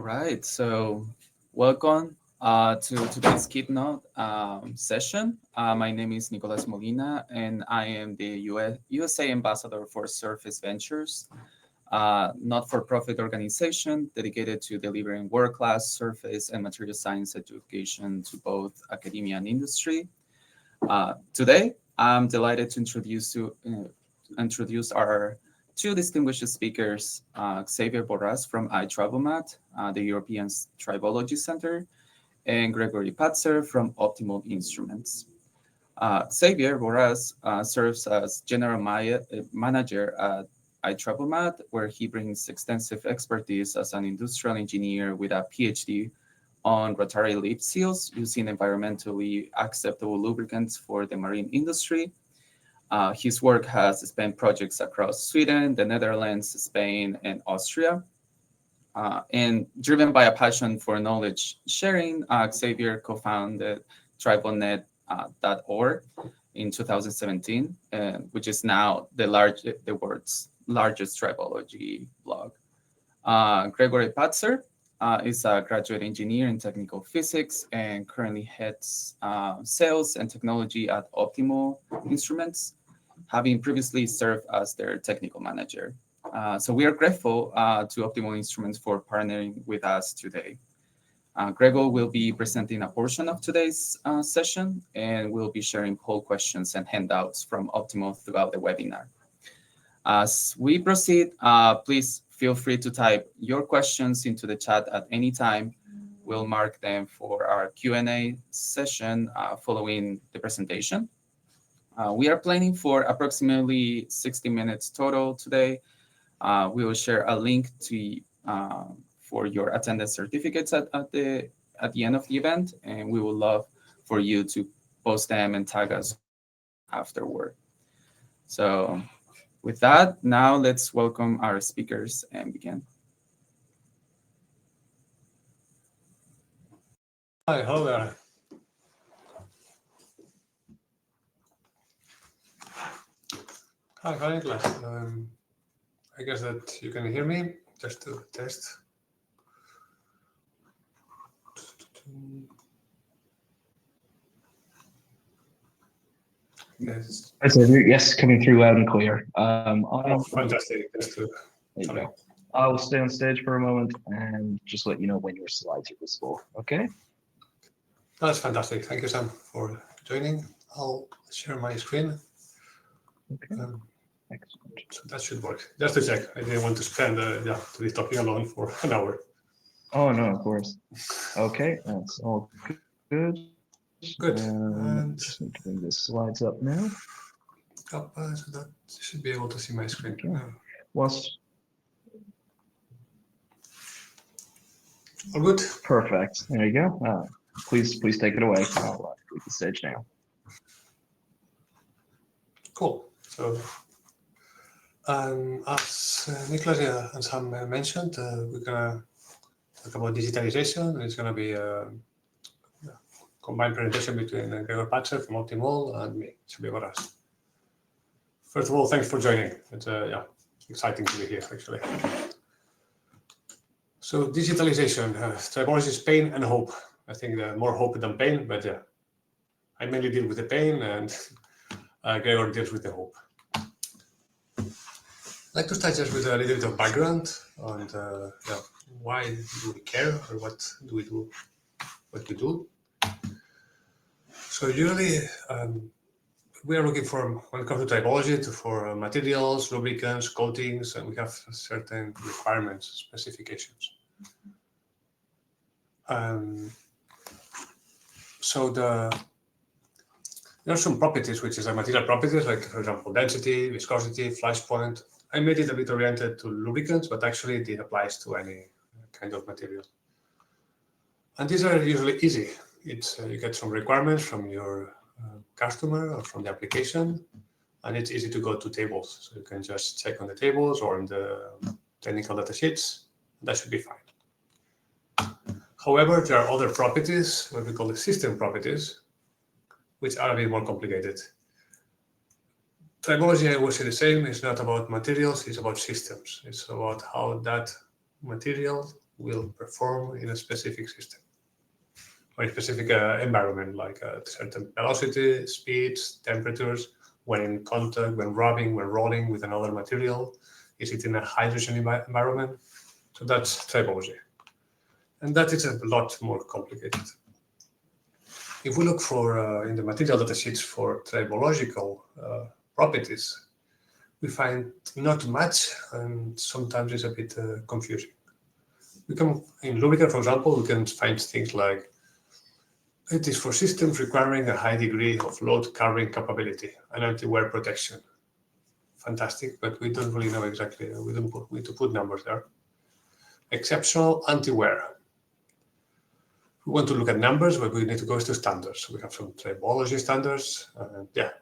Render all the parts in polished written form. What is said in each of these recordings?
All right, so welcome to today's keynote session. My name is Nicolas Molina, and I am the USA Ambassador for Surface Ventures, not-for-profit organization dedicated to delivering world-class surface and material science education to both academia and industry. Today, I'm delighted to introduce our two distinguished speakers, Xavier Borras from iTribomat, the European Tribology Center, and Gregory Patzer from Optimal Instruments. Xavier Borras serves as Manager at iTribomat, where he brings extensive expertise as an industrial engineer with a PhD on rotary lip seals using environmentally acceptable lubricants for the marine industry. His work has spanned projects across Sweden, the Netherlands, Spain, and Austria. And driven by a passion for knowledge sharing, Xavier co-founded tribonet.org in 2017, which is now the world's largest tribology blog. Gregory Patzer is a graduate engineer in technical physics and currently heads sales and technology at Optimal Instruments, having previously served as their technical manager. So we are grateful to Optimal Instruments for partnering with us today. Gregor will be presenting a portion of today's session, and we'll be sharing poll questions and handouts from Optimal throughout the webinar. As we proceed, please feel free to type your questions into the chat at any time. We'll mark them for our Q&A session following the presentation. We are planning for approximately 60 minutes total today. We will share a link for your attendance certificates at the end of the event, and we would love for you to post them and tag us afterward. So with that, now let's welcome our speakers and begin. Hi, hello there. Hi, Nicholas. I guess that you can hear me. Just to test. Yes. Yes, coming through loud and clear. Fantastic. I'll stay on stage for a moment and just let you know when your slides are visible. Okay? That's fantastic. Thank you, Sam, for joining. I'll share my screen. Okay. Excellent. So that should work. Just to check. I didn't want to spend to be talking alone for an hour. Oh, no, of course. Okay, that's all good. Good. And just need to bring the slides up now. So that you should be able to see my screen. Okay. All good? Perfect. There you go. Please take it away. I'll leave the stage now. Cool. So, as Nicholas and Sam mentioned, we're gonna talk about digitalization. It's gonna be a combined presentation between Gregor Patzer from Optimal and me, Xavier Borras. First of all, thanks for joining. It's exciting to be here, actually. So digitalization, tribology is pain and hope. I think more hope than pain, but yeah, I mainly deal with the pain and Gregor deals with the hope. I'd like to start just with a little bit of background on why do we care or what do we do, what we do. So usually we are looking for, when it comes to tribology, for materials, lubricants, coatings, and we have certain requirements, specifications. So there are some properties, which is like material properties, like for example, density, viscosity, flash point. I made it a bit oriented to lubricants, but actually it applies to any kind of material. And these are usually easy. It's you get some requirements from your customer or from the application, and it's easy to go to tables. So you can just check on the tables or in the technical data sheets. That should be fine. However, there are other properties, what we call the system properties, which are a bit more complicated. Tribology, I would say the same. It's not about materials, it's about systems. It's about how that material will perform in a specific system or a specific environment, like a certain velocity, speeds, temperatures, when in contact, when rubbing, when rolling with another material. Is it in a hydrogen environment? So that's tribology. And that is a lot more complicated. If we look for in the material datasheets for tribological properties, we find not much, and sometimes it's a bit confusing. We can, in lubricant, for example, we can find things like it is for systems requiring a high degree of load carrying capability and anti-wear protection. Fantastic, but we don't really know exactly. We need to put numbers there. Exceptional anti-wear. We want to look at numbers, but we need to go to standards. We have some tribology standards.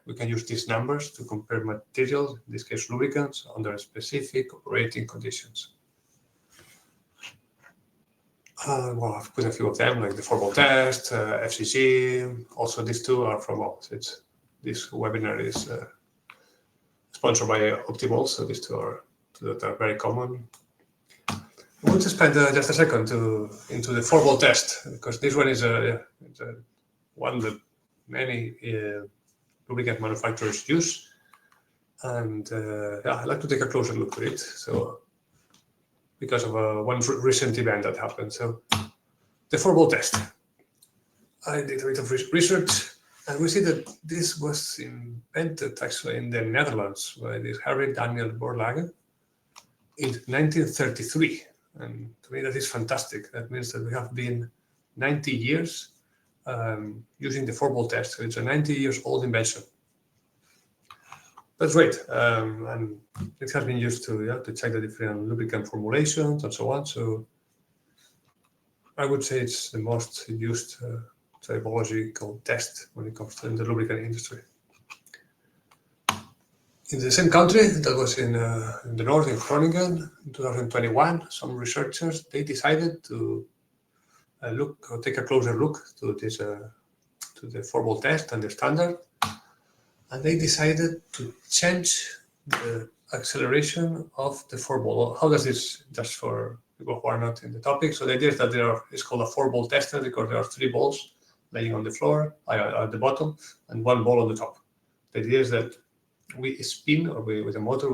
We can use these numbers to compare materials, in this case lubricants, under specific operating conditions. Well, I've put a few of them, like the 4-ball test, FCC. Also, these two are from this webinar is sponsored by Optimal, so these two are very common. I want to spend just a second into the 4-ball test, because this one is one that many lubricant manufacturers use, and I'd like to take a closer look at it. So, because of one recent event that happened. So, the 4-ball test. I did a bit of research, and we see that this was invented actually in the Netherlands by this Harry Daniel Borlage in 1933. And to me, that is fantastic. That means that we have been 90 years using the 4-ball test. So it's a 90 years old invention. That's great. And it has been used to check the different lubricant formulations and so on. So I would say it's the most used tribological test when it comes to the lubricant industry. In the same country, that was in the north, in Groningen, in 2021, some researchers, they decided to take a closer look to this to the 4-ball test and the standard, and they decided to change the acceleration of the 4-ball. How does this, just for people who are not in the topic? So the idea is that it's called a 4-ball tester because there are 3 balls laying on the floor, at the bottom, and 1 ball on the top. The idea is that we spin, or with a motor,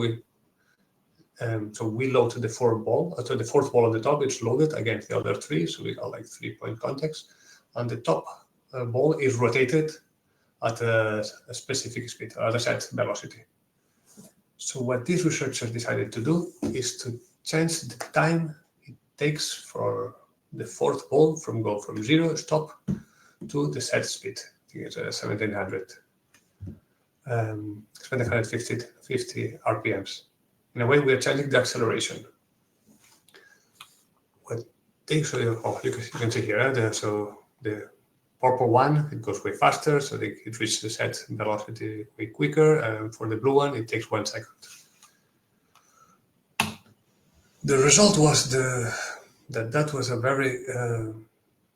so we load the 4th ball. So the 4th ball on the top, it's loaded against the other 3, so we got like 3-point contacts, and the top ball is rotated at a specific speed, at a set velocity. So what these researchers decided to do is to change the time it takes for the 4th ball go from 0 stop to the set speed. I think it's 1700. 750 RPMs. In a way, we are changing the acceleration. What they show you, you can see here, so the purple one, it goes way faster, so it reaches the set velocity way quicker, and for the blue one, it takes 1 second. The result was that was a very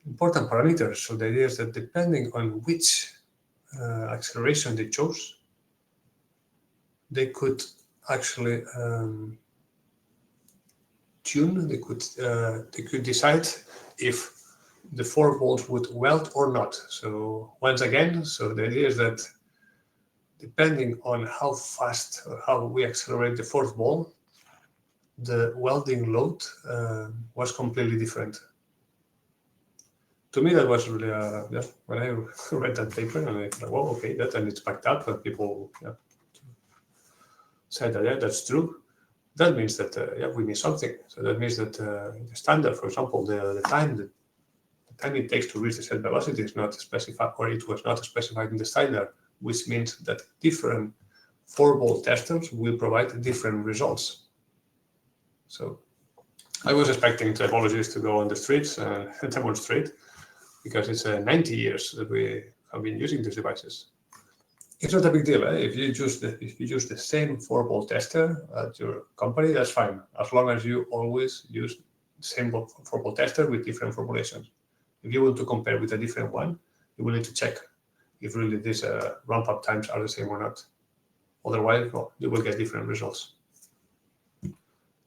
important parameter. So the idea is that depending on which acceleration they chose, they could actually tune. They could decide if the 4 balls would weld or not. So once again, so the idea is that depending on how fast or how we accelerate the 4th ball, the welding load was completely different. To me, that was really when I read that paper, and I thought, well, okay, and it's backed up, but people said that that's true. That means that we miss something. So that means that the standard, for example, the time it takes to reach the set velocity is not specified, or it was not specified in the standard, which means that different 4-ball testers will provide different results. So I was expecting tribologists to go on the streets and demonstrate, because it's 90 years that we have been using these devices. It's not a big deal. If you use the same 4-ball tester at your company, that's fine, as long as you always use the same 4-ball tester with different formulations. If you want to compare with a different one, you will need to check if really these ramp-up times are the same or not. Otherwise, you will get different results.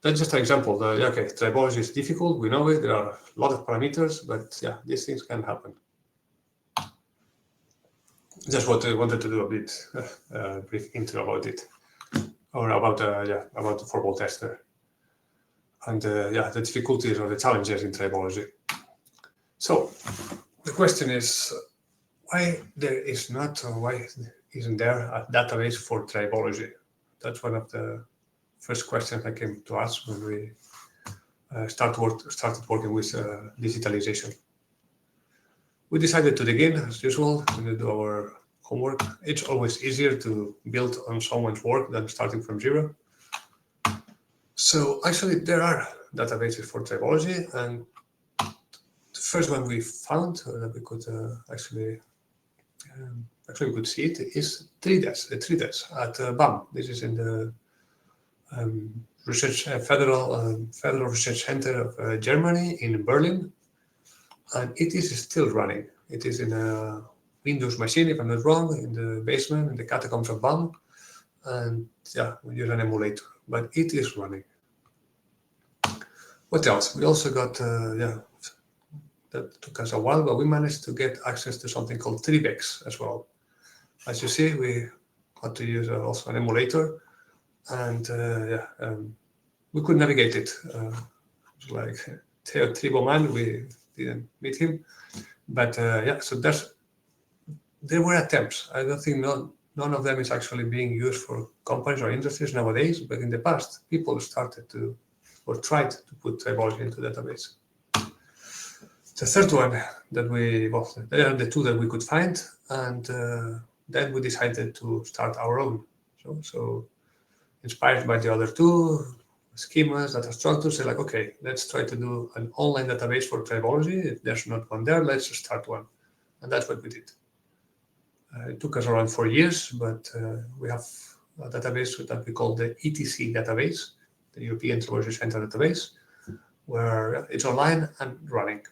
that's just an example. Okay, tribology is difficult. We know it. There are a lot of parameters, but yeah, these things can happen. That's what I wanted to do a bit brief intro about it, or about about the formal tester, and the difficulties or the challenges in tribology. So the question is, why there is not, or why isn't there a database for tribology? That's one of the first questions I came to ask when we started working with digitalization. We decided to dig in, as usual, when we do our homework. It's always easier to build on someone's work than starting from zero. So actually, there are databases for tribology, and the first one we found that we could actually we could see it is TRIDES at BAM. This is in the Federal Research Center of Germany in Berlin, and it is still running. It is in a Windows machine, if I'm not wrong, in the basement, in the catacombs of BAM, and yeah, we use an emulator, but it is running. What else? We also got that took us a while, but we managed to get access to something called Tribex as well. As you see, we had to use also an emulator, and we could navigate it. Like Theo Triboman, we didn't meet him, but so there were attempts. I don't think none of them is actually being used for companies or industries nowadays, but in the past, people started to or tried to put tribology into the database. The third one that they are the two that we could find, and then we decided to start our own. So inspired by the other two, schemas, data structures, say like, okay, let's try to do an online database for tribology. If there's not one there, let's just start one. And that's what we did. It took us around 4 years, but we have a database that we call the ETC database, the European Tribology Center database, where it's online and running.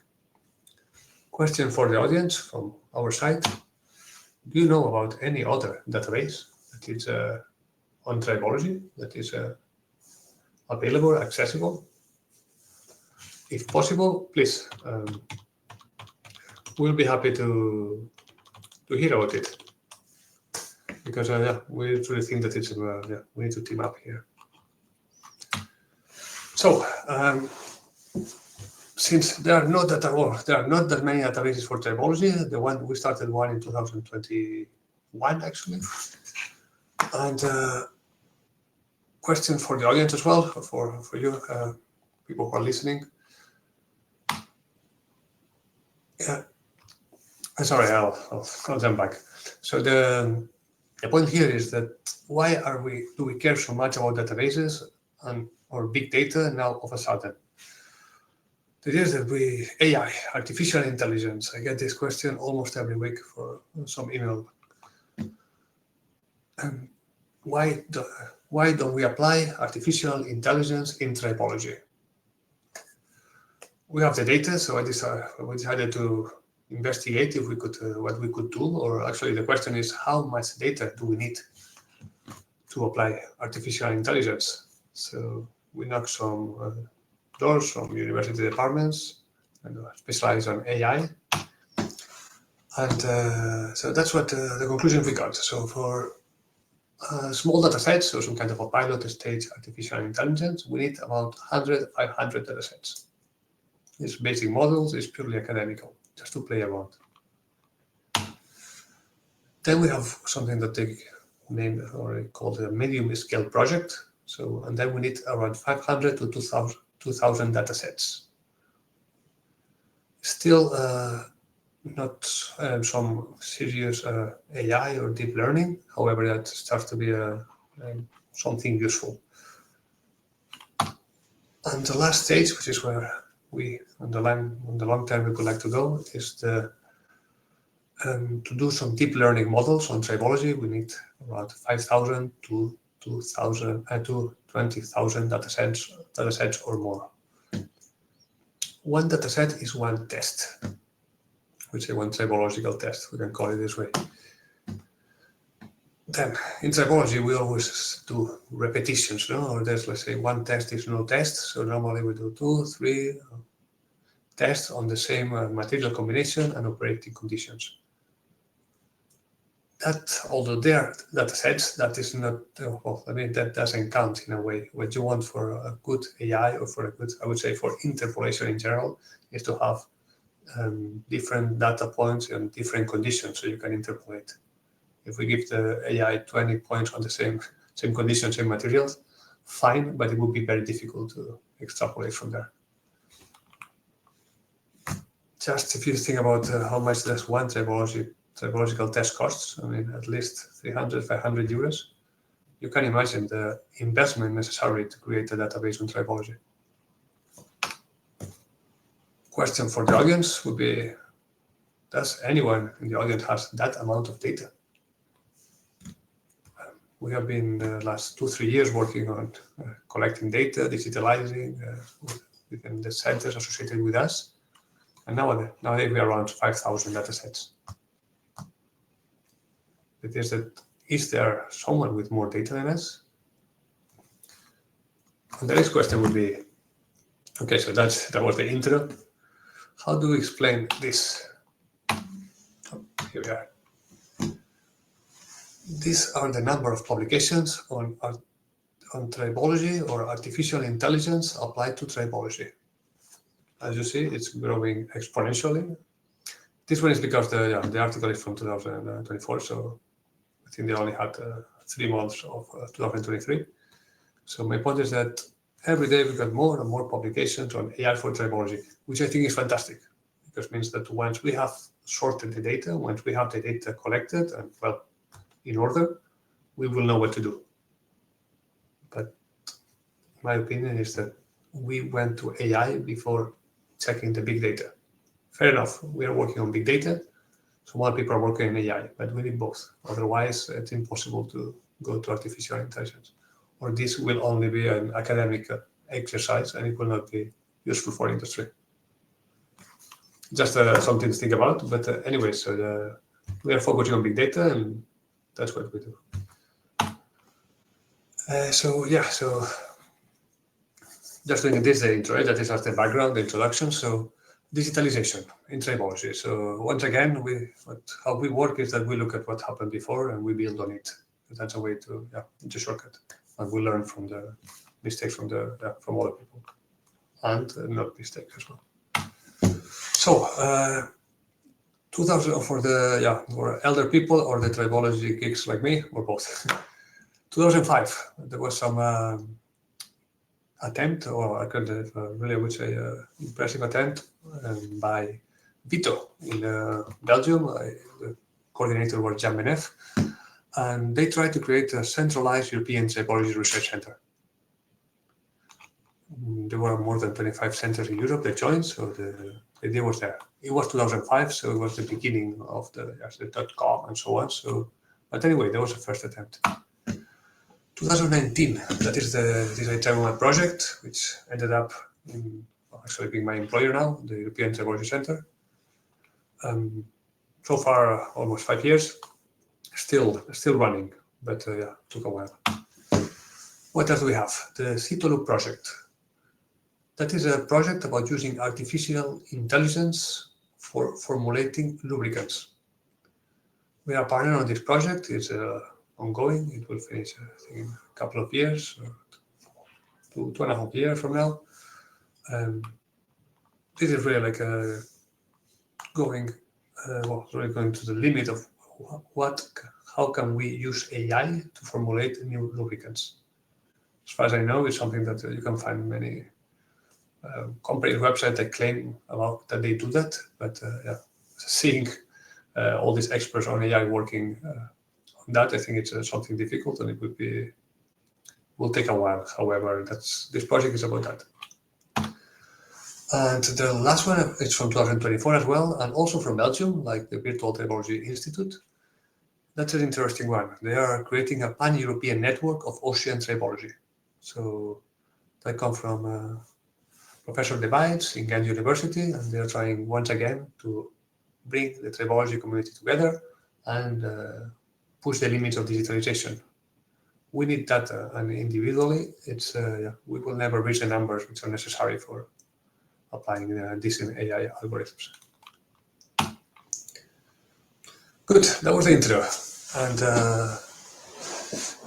Question for the audience from our side. Do you know about any other database that is on tribology, that is available, accessible? If possible, please. We'll be happy to hear about it. Because we really think that it's we need to team up here. So, since there are not that many databases for tribology, the one we started one in 2021 actually, and question for the audience as well, for you people who are listening. Yeah, sorry, I'll jump back. So the point here is that why do we care so much about databases or big data now all of a sudden? It is that AI, artificial intelligence, I get this question almost every week for some email. Why don't we apply artificial intelligence in tribology? We have the data, so we decided to investigate if we could what we could do, or actually the question is how much data do we need to apply artificial intelligence? So we knocked some doors from university departments and specialized on AI, and so that's what the conclusion we got. So for small data sets, so some kind of a pilot stage artificial intelligence, we need about 100, 500 data sets. These basic models is purely academical, just to play around. Then we have something that they named or called a medium scale project. So, and then we need around 500 to 2,000 data sets. Still not some serious AI or deep learning. However, that starts to be something useful. And the last stage, which is where we, on the long term, we would like to go, is to do some deep learning models on tribology. We need around 5,000 to 20,000 data sets or more. One data set is one test, which is one tribological test. We can call it this way. Then in tribology, we always do repetitions, no? Or there's, let's say, one test is no test. So normally we do 2, 3 tests on the same material combination and operating conditions. That, although they are data sets, that is not, well, I mean, that doesn't count in a way. What you want for a good AI or for a good, I would say, for interpolation in general, is to have different data points and different conditions so you can interpolate. If we give the AI 20 points on the same conditions, same materials, fine, but it would be very difficult to extrapolate from there. Just if you think about how much does one tribological test costs, I mean, at least 300, 500 euros, you can imagine the investment necessary to create a database on tribology. Question for the audience would be, does anyone in the audience has that amount of data? We have been the last 2-3 years working on collecting data, digitalizing within the centers associated with us. And nowadays we are around 5,000 data sets. Is there someone with more data than us? And the next question would be, okay, so that was the intro. How do we explain this? Oh, here we are. These are the number of publications on tribology or artificial intelligence applied to tribology. As you see, it's growing exponentially. This one is because the article is from 2024, so I think they only had 3 months of 2023. So my point is that every day we got more and more publications on AI for tribology, which I think is fantastic, because it means that once we have sorted the data, once we have the data collected and, well, in order, we will know what to do. But my opinion is that we went to AI before checking the big data. Fair enough, we are working on big data, so more people are working on AI, but we need both. Otherwise, it's impossible to go to artificial intelligence. Or this will only be an academic exercise and it will not be useful for industry. Just something to think about, but anyway, so we are focusing on big data and that's what we do. So just doing this intro, right? That is as the background, the introduction. So digitalization in tribology. So once again, how we work is that we look at what happened before and we build on it. That's a way to, it's a shortcut. And we learn from the mistakes from other people and not mistakes as well. So 2000 for elder people or the tribology geeks like me, or both. 2005, there was some attempt, or I would say impressive attempt by Vito in Belgium. The coordinator was Jan Benef, and they tried to create a centralized European tribology research center. There were more than 25 centers in Europe that joined, so the idea was there. It was 2005, so it was the beginning of the .com and so on. So, but anyway, there was a first attempt. 2019, that is the Tribology project, which ended up actually being my employer now, the European Tribology Center. So far, almost 5 years, still running, but took a while. What else do we have? The CITOLU project. That is a project about using artificial intelligence for formulating lubricants. We are partner on this project. It's ongoing. It will finish, I think, in a couple of years, 2.5 years from now. This is really like going to the limit of how can we use AI to formulate new lubricants. As far as I know, it's something that you can find many company websites that claim about that they do that, but seeing all these experts on AI working on that, I think it's something difficult, and it will take a while. However, this project is about that. And the last one is from 2024 as well, and also from Belgium, like the Virtual Tribology Institute. That's an interesting one. They are creating a pan-European network of ocean tribology. So that comes from Professor De Bijts in Ghent University, and they are trying once again to bring the tribology community together and push the limits of digitalization. We need data, and individually, we will never reach the numbers which are necessary for applying decent AI algorithms. Good, that was the intro. And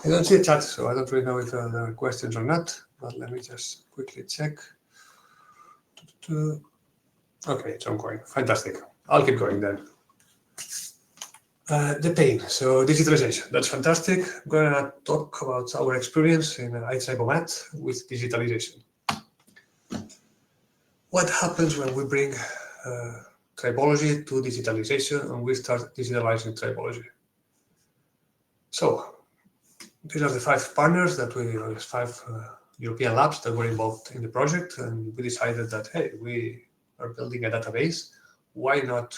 I don't see a chat, so I don't really know if there are questions or not, but let me just quickly check. Okay, it's ongoing. Fantastic. I'll keep going then. The pain, so digitalization, that's fantastic. I'm going to talk about our experience in iTribomat with digitalization. What happens when we bring tribology to digitalization and we start digitalizing tribology? So these are the 5 partners that we, 5 European labs that were involved in the project, and we decided that, hey, we are building a database. Why not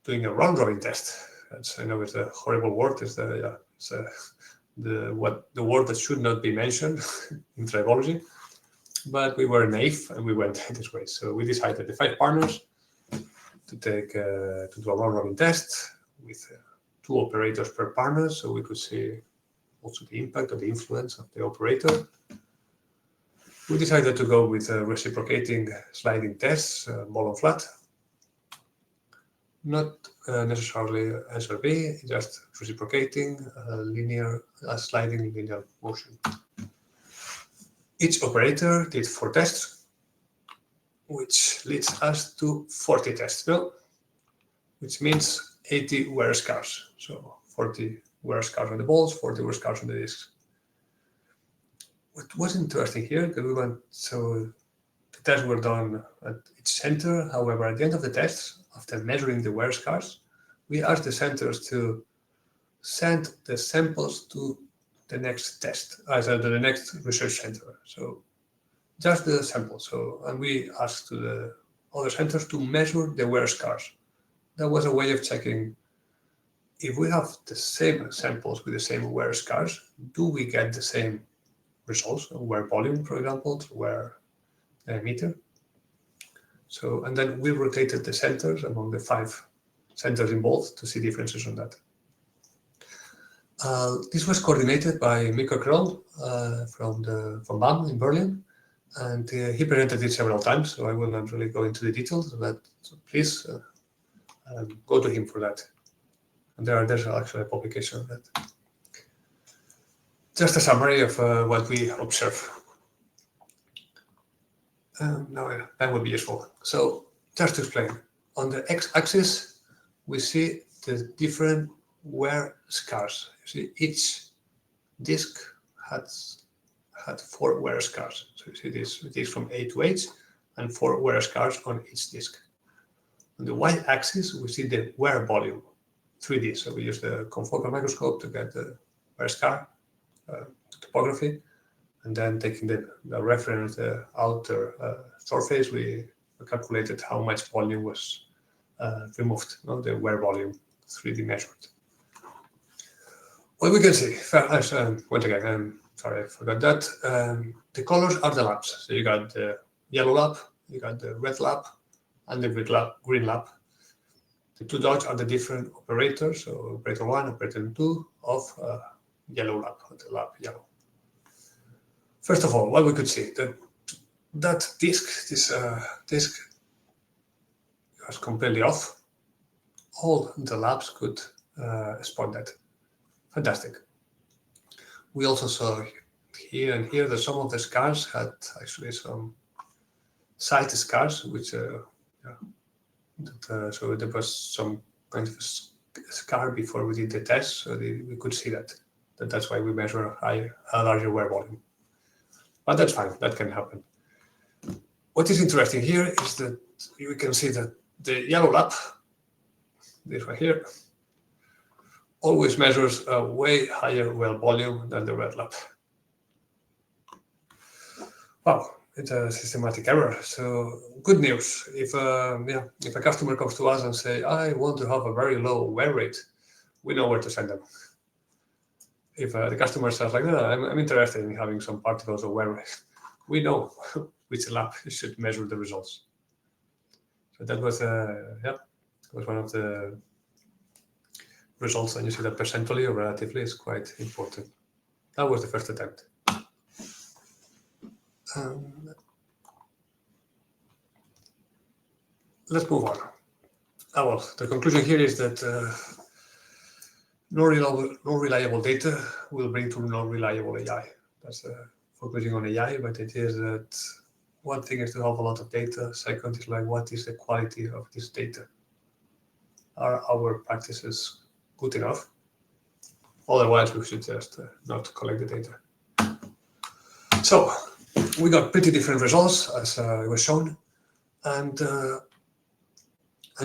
doing a round robin test? That's, I know it's a horrible word. It's the word that should not be mentioned in tribology. But we were naive and we went this way. So we decided the 5 partners to take to do a round robin test with 2 operators per partner, so we could see also the impact or the influence of the operator. We decided to go with reciprocating sliding tests, ball and flat. Not necessarily SRB, just reciprocating, sliding linear motion. Each operator did 4 tests, which leads us to 40 tests, which means 80 wear scars. So 40 wear scars on the balls, 40 wear scars on the discs. What was interesting here, because so the tests were done at each center. However, at the end of the tests, after measuring the wear scars, we asked the centers to send the samples to the next test, to the next research center. So just the samples. So, and we asked to the other centers to measure the wear scars. That was a way of checking if we have the same samples with the same wear scars, do we get the same results, wear volume, for example, wear meter. So, and then we rotated the centers among the 5 centers involved to see differences on that. This was coordinated by Mikko Kroll from BAM in Berlin, and he presented it several times, so I will not really go into the details, but please go to him for that. And there's actually a publication of that. Just a summary of what we observe. No, that would be useful. So just to explain, on the x-axis, we see the different wear scars. You see, each disc had 4 wear scars. So you see this from A to H, and 4 wear scars on each disc. On the y-axis, we see the wear volume, 3D. So we use the confocal microscope to get the wear scar topography, and then taking the reference, the outer surface, we calculated how much volume was removed, the wear volume, 3D measured. What we can see, once again, sorry, I forgot that. The colors are the labs. So you got the yellow lab, you got the red lab, and the green lab. The 2 dots are the different operators, so operator 1, operator 2 of yellow lab, the lab yellow. First of all, what we could see, that disc, this disc was completely off. All the labs could spot that. Fantastic. We also saw here and here that some of the scars had actually some side scars, which so there was some kind of scar before we did the test, so we could see that. That's why we measure a larger wear volume. But that's fine, that can happen. What is interesting here is that we can see that the yellow lab, this one here, always measures a way higher wear volume than the red lab. Wow, it's a systematic error. So good news. If a customer comes to us and say, I want to have a very low wear rate, we know where to send them. If the customer says like, no, I'm interested in having some particles of wear rate, we know which lab should measure the results. So that was was one of the results and you see that percentually or relatively is quite important. That was the first attempt. Let's move on. Well, the conclusion here is that no reliable data will bring to no reliable AI. That's focusing on AI, but it is that one thing is to have a lot of data. Second is like, what is the quality of this data? Are our practices good enough? Otherwise, we should just not collect the data. So we got pretty different results, as it was shown, and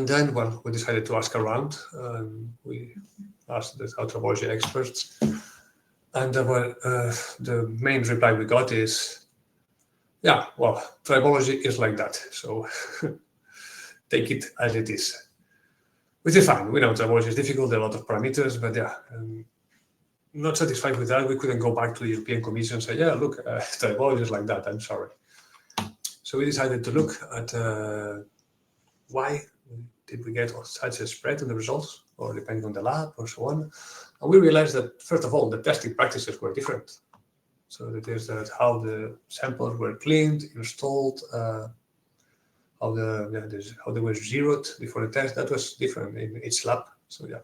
then, well, we decided to ask around. We asked the tribology experts, and the main reply we got is, yeah, well, tribology is like that, so take it as it is, which is fine. We know tribology is difficult, there are a lot of parameters, but yeah, not satisfied with that, we couldn't go back to the European Commission and say, yeah, look, tribology is like that, I'm sorry. So we decided to look at why did we get such a spread in the results, or depending on the lab, or so on. And we realized that, first of all, the testing practices were different. So that is that how the samples were cleaned, installed, how they were zeroed before the test. That was different in each lab. So yeah,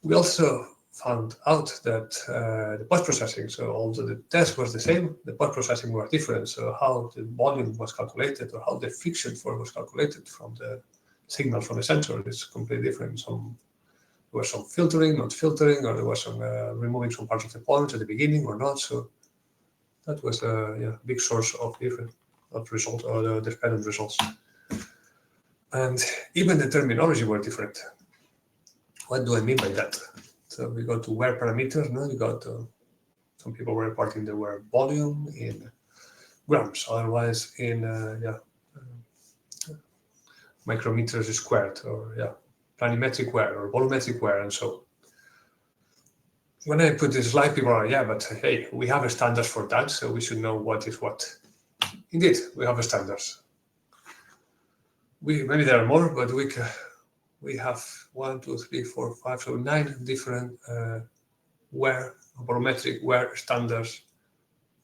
we also found out that the post-processing, so although the test was the same, the post-processing were different. So how the volume was calculated, or how the friction flow was calculated from the signal from the sensor is completely different. There was some filtering, not filtering, or there was some removing some parts of the points at the beginning or not. So that was a big source of different results, or the dependent results. And even the terminology were different. What do I mean by that? So we got to wear parameters. No, you got some people were reporting the wear volume in grams, otherwise in micrometers squared, or planimetric wear or volumetric wear, and so. When I put this slide, people are, yeah, but hey, we have a standards for that, so we should know what is what. Indeed, we have a standards. Maybe there are more, but we have 1, 2, 3, 4, 5, so 9 different wear, volumetric wear standards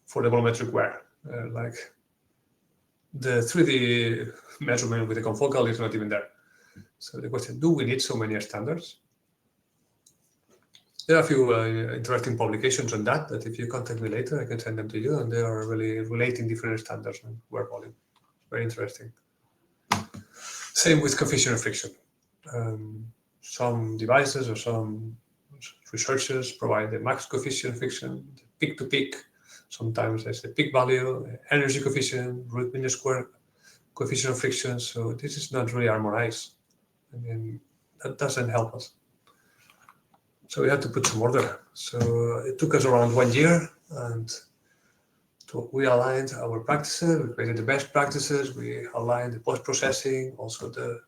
for the volumetric wear. Like the 3D measurement with the confocal is not even there. So the question, do we need so many standards? There are a few interesting publications on that if you contact me later, I can send them to you, and they are really relating different standards on wear volume. Very interesting. Same with coefficient of friction. Some devices or some researchers provide the max coefficient of friction, peak to peak. Sometimes there's the peak value, energy coefficient, root mean square coefficient of friction. So this is not really harmonized. I mean, that doesn't help us. So we had to put some order. So it took us around 1 year, and we aligned our practices. We created the best practices. We aligned the post-processing, also the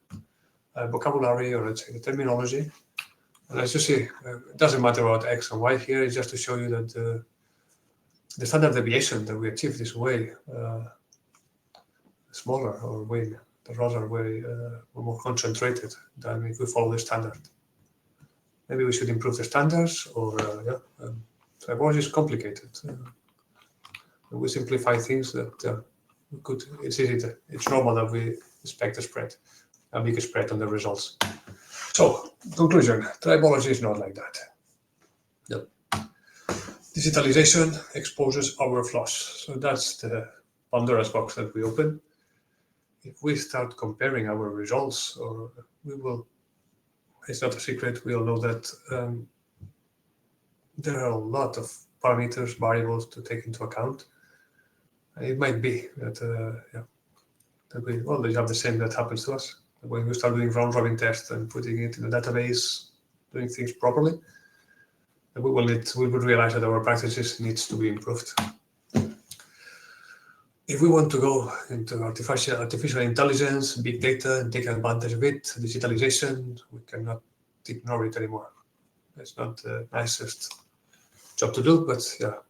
vocabulary, or let's say the terminology. And as you see, it doesn't matter about X and Y here. It's just to show you that the standard deviation that we achieved is way smaller, or way the results are way more concentrated than if we follow the standard. Maybe we should improve the standards, or tribology is complicated. We simplify things that we could. It's easy. It's normal that we expect a big spread on the results. So, conclusion: tribology is not like that. Yep. Digitalization exposes our flaws. So that's the Pandora's box that we open. If we start comparing our results, or we will. It's not a secret. We all know that there are a lot of parameters, variables to take into account. It might be that we always have the same that happens to us. When we start doing round-robin tests and putting it in a database, doing things properly, we will realize that our practices needs to be improved. If we want to go into artificial intelligence, big data, and take advantage of it, digitalization, we cannot ignore it anymore. It's not the nicest job to do, but yeah,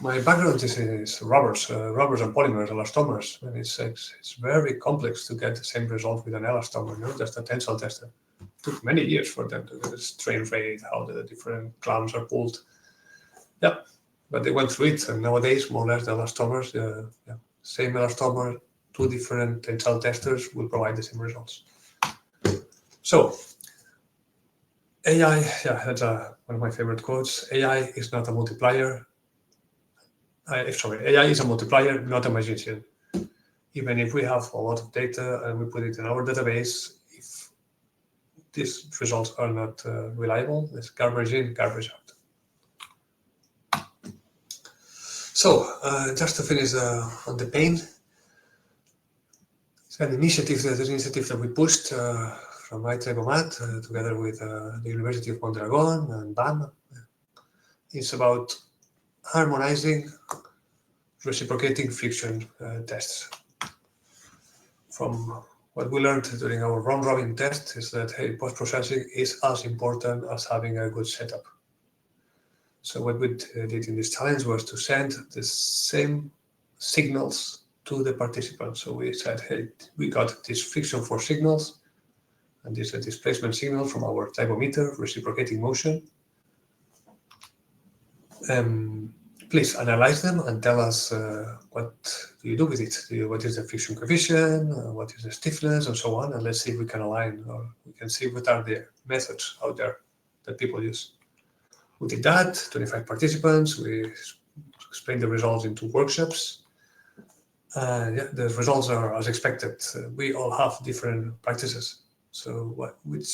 My background is rubbers and polymers, elastomers, and it's very complex to get the same result with an elastomer, just a tensile tester. It took many years for them to get the strain rate, how the different clamps are pulled. Yeah, but they went through it, and nowadays, more or less, the elastomers, same elastomer, 2 different tensile testers will provide the same results. So, AI, that's one of my favorite quotes. AI is not a multiplier. AI is a multiplier, not a magician. Even if we have a lot of data and we put it in our database, if these results are not reliable, it's garbage in, garbage out. So, just to finish on the pain, it's an initiative that we pushed from my Tribomat together with the University of Mondragon and BAM. It's about harmonizing reciprocating friction tests. From what we learned during our round-robin test is that, hey, post-processing is as important as having a good setup. So what we did in this challenge was to send the same signals to the participants. So we said, hey, we got this friction force signals, and this is a displacement signal from our tribometer, reciprocating motion. Please analyze them and tell us what do you do with it. What is the friction coefficient, what is the stiffness, and so on. And let's see if we can align, or we can see what are the methods out there that people use. We did that, 25 participants. We explained the results in 2 workshops. The results are as expected. We all have different practices. So which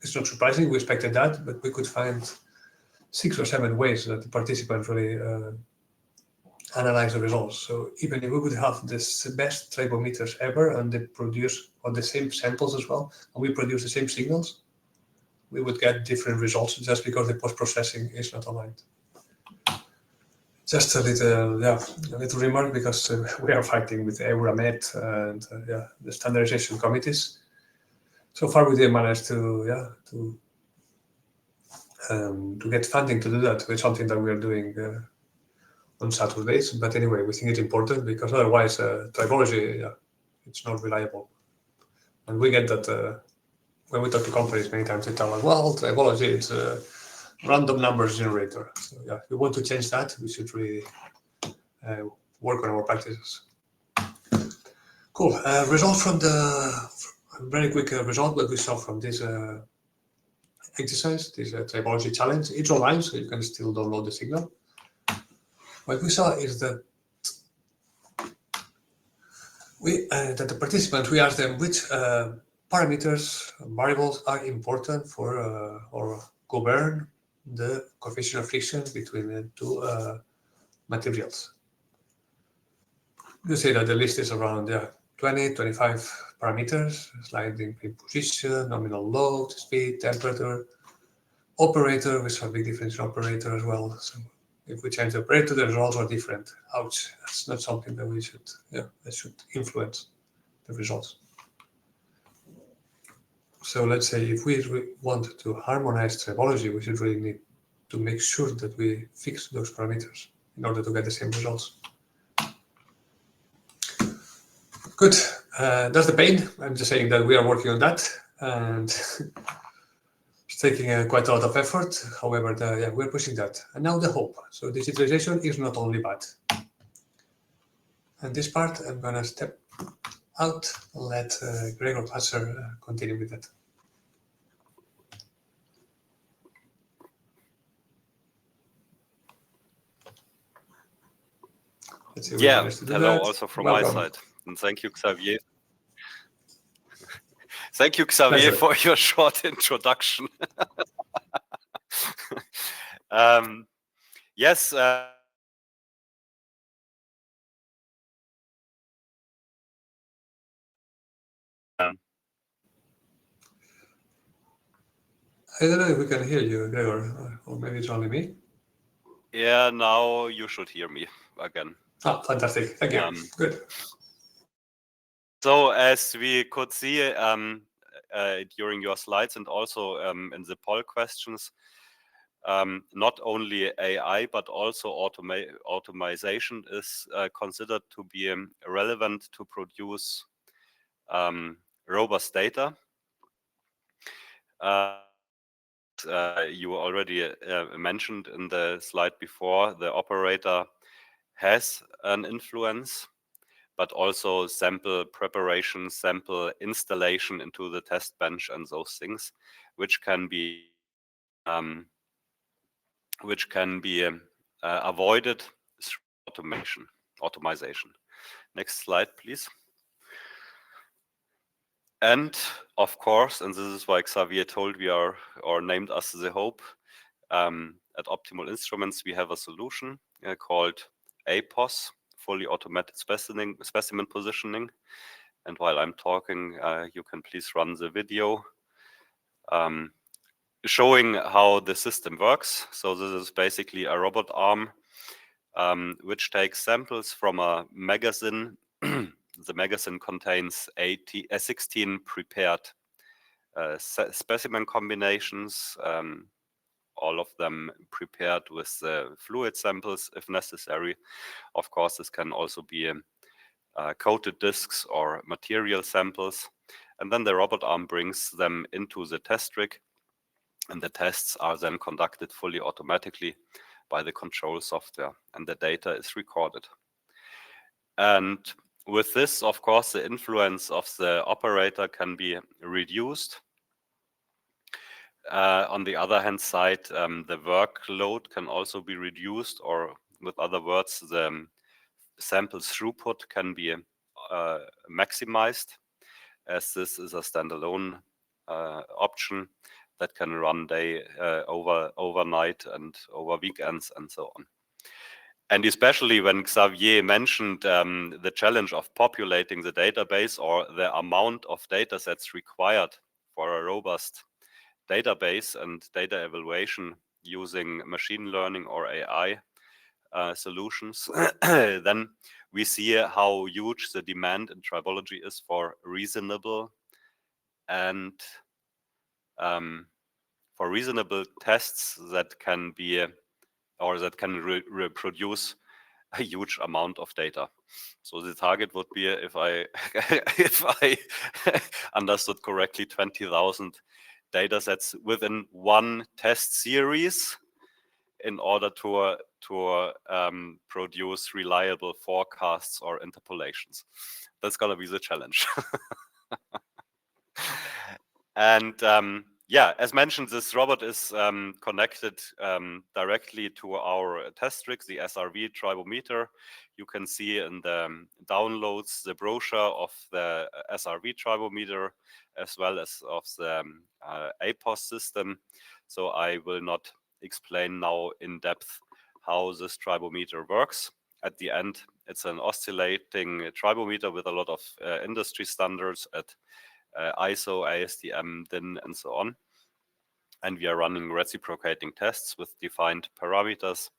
is not surprising, we expected that, but we could find 6 or 7 ways that the participants really analyze the results. So even if we could have the best tribometers ever and they produce on the same samples as well, and we produce the same signals, we would get different results just because the post-processing is not aligned. Just a little remark, because we are fighting with Euramet and the standardization committees. So far, we didn't manage to get funding to do that. It's something that we are doing on Saturdays. But anyway, we think it's important because otherwise, tribology, it's not reliable. And we get that when we talk to companies many times, they tell us, well, tribology is a random numbers generator. So if we want to change that, we should really work on our practices. Cool. Results from very quick result that we saw from this exercise, this tribology challenge. It's online, so you can still download the signal. What we saw is that the participants, we asked them which parameters, variables are important for or govern the coefficient of friction between the 2 materials. You see that the list is around 20, 25 parameters, sliding in position, nominal load, speed, temperature, operator, which are big difference in operator as well. So if we change the operator, the results are different. Ouch, that's not something that we should, that should influence the results. So let's say if we want to harmonize tribology, we should really need to make sure that we fix those parameters in order to get the same results. Good. That's the pain. I'm just saying that we are working on that, and it's taking quite a lot of effort. However, we're pushing that. And now the hope. So digitalization is not only bad. And this part, I'm going to step out and let Gregor Passer continue with that. Hello also from my side. And thank you, Xavier. Thank you, Xavier, for your short introduction. Yes. I don't know if we can hear you, Gregor, or maybe it's only me. Yeah, now you should hear me again. Oh, fantastic. Thank you. Good. So as we could see during your slides and also in the poll questions, not only AI, but also automation is considered to be relevant to produce robust data. You already mentioned in the slide before, the operator has an influence, but also sample preparation, sample installation into the test bench and those things, which can be avoided through automation. Next slide, please. And of course, and this is why Xavier told we are, or named us the hope, at Optimal Instruments, we have a solution called APOS, fully automated specimen positioning. And while I'm talking, you can please run the video showing how the system works. So this is basically a robot arm which takes samples from a magazine. The magazine contains 16 prepared specimen combinations, all of them prepared with fluid samples if necessary. Of course, this can also be coated discs or material samples. And then the robot arm brings them into the test rig, and the tests are then conducted fully automatically by the control software, and the data is recorded. And with this, of course, the influence of the operator can be reduced. On the other hand side, the workload can also be reduced, or with other words, the sample throughput can be maximized, as this is a standalone option that can run overnight and over weekends and so on. And especially when Xavier mentioned the challenge of populating the database, or the amount of data sets required for a robust database and data evaluation using machine learning or AI solutions, then we see how huge the demand in tribology is for reasonable and for reasonable tests that can be or that can reproduce a huge amount of data. So the target would be, if I if I understood correctly, 20,000 data sets within one test series in order to produce reliable forecasts or interpolations. That's gonna be the challenge. And yeah, as mentioned, this robot is connected directly to our test rig, the SRV tribometer. You can see in the downloads the brochure of the SRV tribometer, as well as of the APOS system. So I will not explain now in depth how this tribometer works. At the end, it's an oscillating tribometer with a lot of industry standards at ISO, ASTM, DIN, and so on. And we are running reciprocating tests with defined parameters.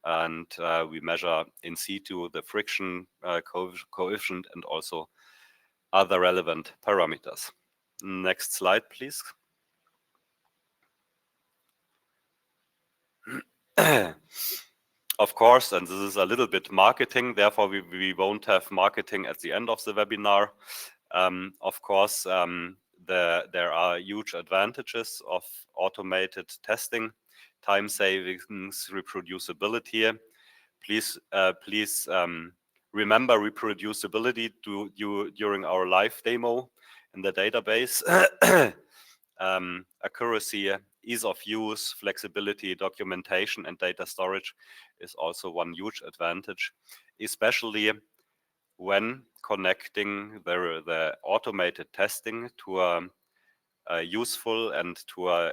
And we measure in situ the friction coefficient and also other relevant parameters. Next slide, please. Of course, and this is a little bit marketing, therefore we won't have marketing at the end of the webinar. Of course, there are huge advantages of automated testing, time savings, reproducibility. Please remember reproducibility during our live demo in the database. Accuracy, ease of use, flexibility, documentation, and data storage is also one huge advantage, especially when connecting the automated testing to a useful and to a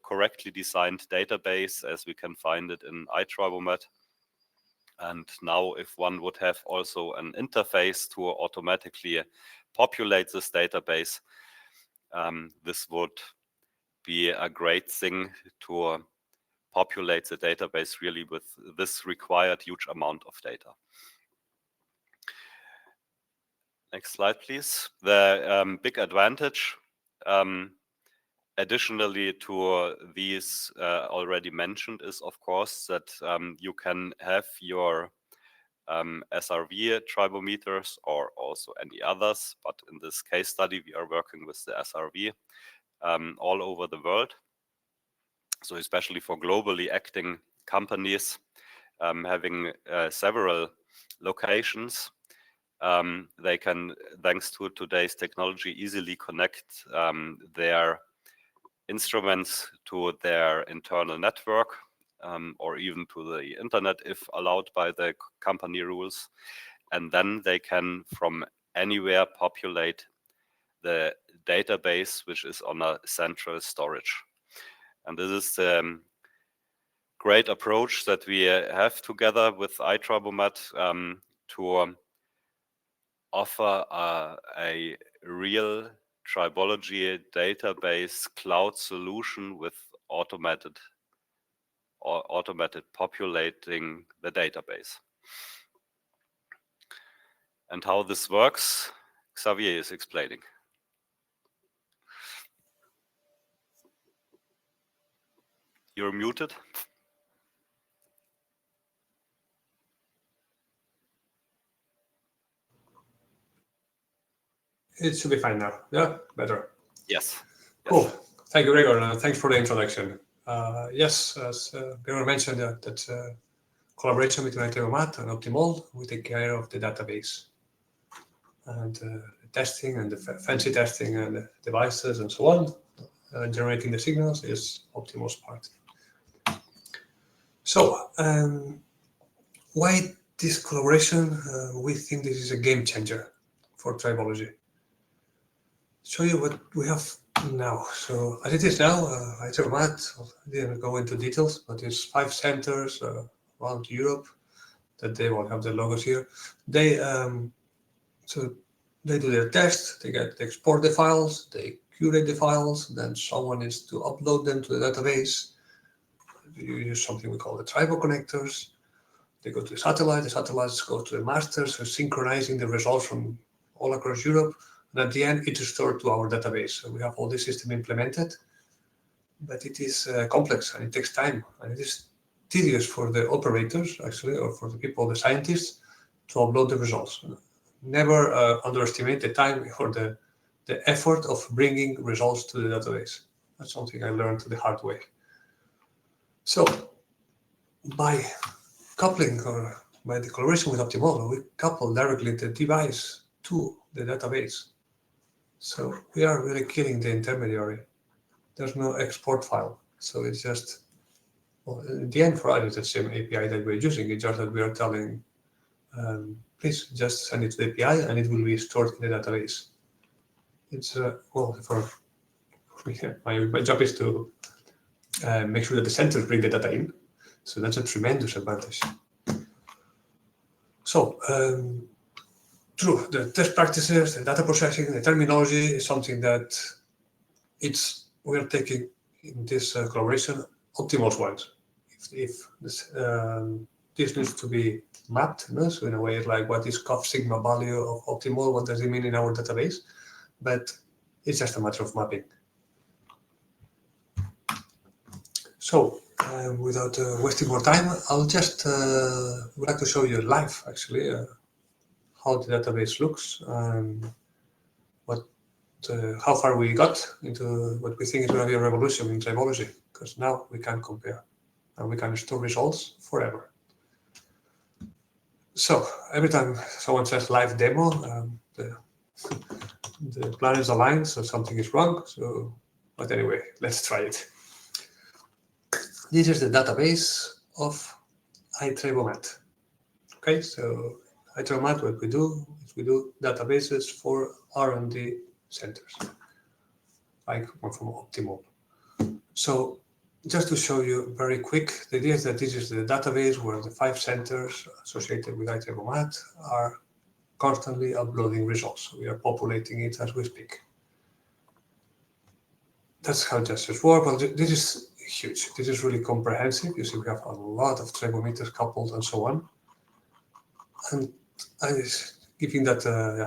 correctly designed database, as we can find it in iTribomet. And now if one would have also an interface to automatically populate this database, this would be a great thing to populate the database really with this required huge amount of data. Next slide, please. The big advantage additionally to these already mentioned is, of course, that you can have your SRV tribometers or also any others, but in this case study we are working with the SRV all over the world. So especially for globally acting companies having several locations, they can, thanks to today's technology, easily connect their instruments to their internal network or even to the internet if allowed by the company rules. And then they can from anywhere populate the database, which is on a central storage. And this is the great approach that we have together with iTribomat to offer a real tribology database cloud solution with automated populating the database. And how this works, Xavier is explaining. You're muted. It should be fine now. Yeah, better. Yes. Cool. Yes. Thank you, Gregor. Thanks for the introduction. Yes, as Gregor mentioned, that's collaboration between iTribomat and Optimol. We take care of the database and the testing and the fancy testing and the devices and so on. Generating the signals is Optimol's part. So, why this collaboration? We think this is a game changer for tribology. Show you what we have now. So as it is now, iTribomat, I didn't go into details, but there's 5 centers around Europe that they will have the logos here. They so they do their tests, they export the files, they curate the files, then someone is to upload them to the database. You use something we call the Tribo connectors. They go to the satellites go to the masters, so synchronizing the results from all across Europe. And at the end, it is stored to our database. So we have all this system implemented, but it is complex and it takes time. And it is tedious for the operators, actually, or for the people, the scientists, to upload the results. Never underestimate the time or the effort of bringing results to the database. That's something I learned the hard way. So by coupling or by the collaboration with Optimol, we couple directly the device to the database. So we are really killing the intermediary. There's no export file. So it's just, well, in the end for us, it's the same API that we're using. It's just that we are telling, please just send it to the API and it will be stored in the database. It's, well, for me, my job is to make sure that the centers bring the data in. So that's a tremendous advantage. So, true, the test practices, the data processing, the terminology is something that we're taking in this collaboration Optimol's ones. If this needs to be mapped, so in a way like what is COF sigma value of Optimol, what does it mean in our database? But it's just a matter of mapping. So, without wasting more time, I'll just would like to show you live, actually, how the database looks and how far we got into what we think is going to be a revolution in tribology, because now we can compare and we can store results forever. So every time someone says live demo, the planets align, so something is wrong. So, but anyway, let's try it. This is the database of iTribomat. Okay, so iTribomat, what we do is we do databases for R&D centers, like one from Optimol. So just to show you very quick, the idea is that this is the database where the 5 centers associated with iTribomat are constantly uploading results. We are populating it as we speak. That's how justice works. Well, this is huge. This is really comprehensive. You see, we have a lot of tribometers coupled and so on. And I was giving that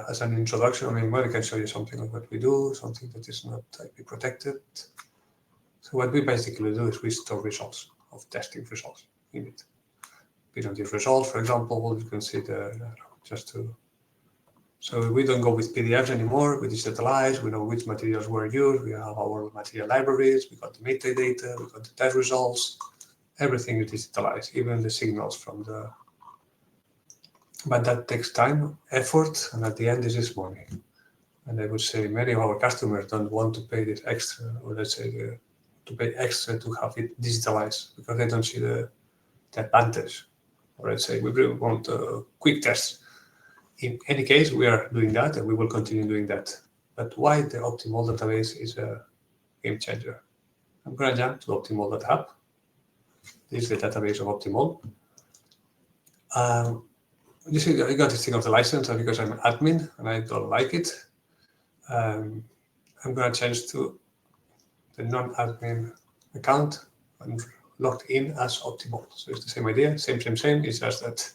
as an introduction. I mean, well, I can show you something of what we do, something that is not IP protected. So what we basically do is we store results of testing results in it. We don't use results, for example, you can see so we don't go with PDFs anymore, we digitalize, we know which materials were used, we have our material libraries, we got the metadata, we got the test results, everything is digitalized, even the signals from the... But that takes time, effort, and at the end this is money. And I would say many of our customers don't want to pay this extra, or let's say to pay extra to have it digitalized, because they don't see the advantage. Or let's say we really want quick tests. In any case, we are doing that and we will continue doing that. But why the Optimal database is a game changer? I'm going to jump to optimal.app. This is the database of Optimal. You see, I got this thing of the license because I'm an admin and I don't like it. I'm going to change to the non-admin account and logged in as Optimal. So it's the same idea, same. It's just that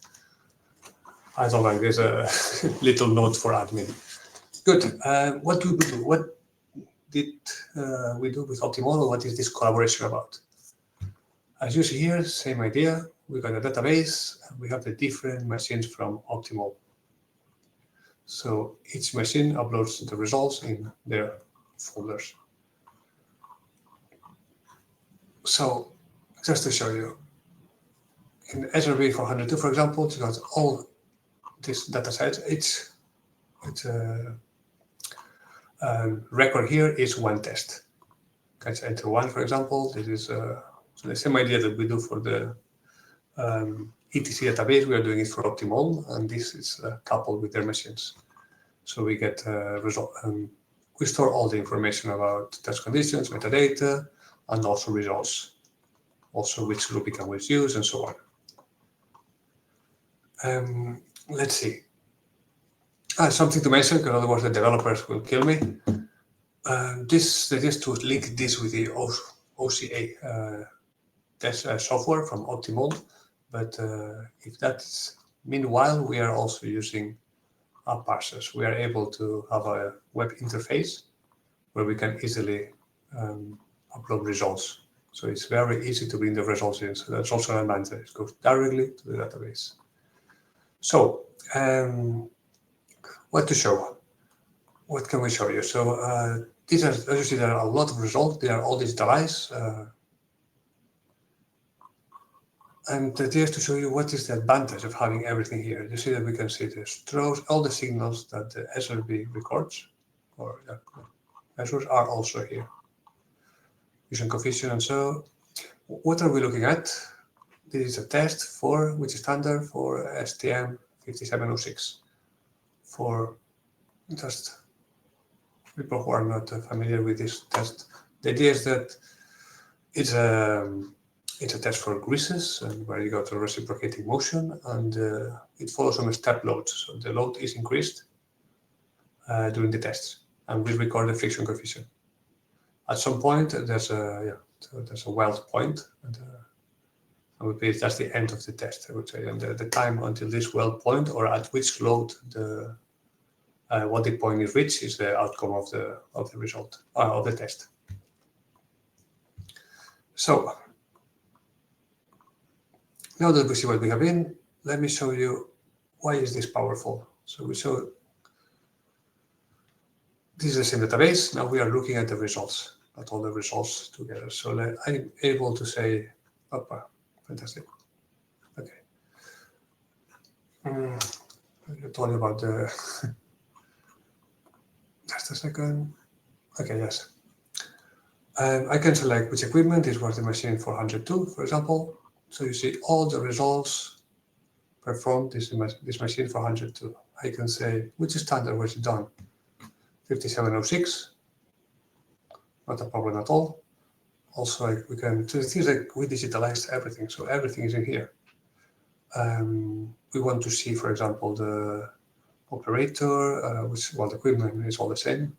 I don't like this little note for admin. Good. What do we do? What did we do with Optimal? What is this collaboration about? As you see here, same idea. We got a database and we have the different machines from Optimal. So each machine uploads the results in their folders. So just to show you, in SRV 402, for example, you got all this data set. Its record here is one test. Let's enter one, for example. This is so the same idea that we do for the ETC database. We are doing it for Optimal, and this is coupled with their machines. So we get result. We store all the information about test conditions, metadata, and also results. Also which Rubicon was used and so on. Let's see. Something to mention, because otherwise the developers will kill me. This is to link this with the OCA test software from Optimal. But if that's meanwhile, we are also using our parsers. We are able to have a web interface where we can easily upload results. So it's very easy to bring the results in. So that's also an advantage. It goes directly to the database. So what to show? What can we show you? So these are, as you see, there are a lot of results. They are all digitalized. And the idea is to show you what is the advantage of having everything here. You see that we can see this throws all the signals that the SRV records, or measures, are also here. Fusion coefficient and so. What are we looking at? This is a test for which is standard for STM 5706. For just people who are not familiar with this test, the idea is that it's a test for greases, and where you go to reciprocating motion, and it follows on a step load. So the load is increased during the tests, and we record the friction coefficient. At some point, there's a weld point, and I would say that's the end of the test, I would say, and the time until this weld point, or at which load the what the point is reached, is the outcome of the result of the test. So now that we see what we have in, let me show you why is this powerful. So we show this is the same database. Now we are looking at the results, not all the results together. So I'm able to say, fantastic. Okay. I told you about the. Just a second. Okay, yes. I can select which equipment. This was the machine 402, for example. So you see all the results performed this machine 402. I can say which standard was it done. 5706. Not a problem at all. Also, we can. So the things like we digitalized everything, so everything is in here. We want to see, for example, the operator, which the equipment is all the same.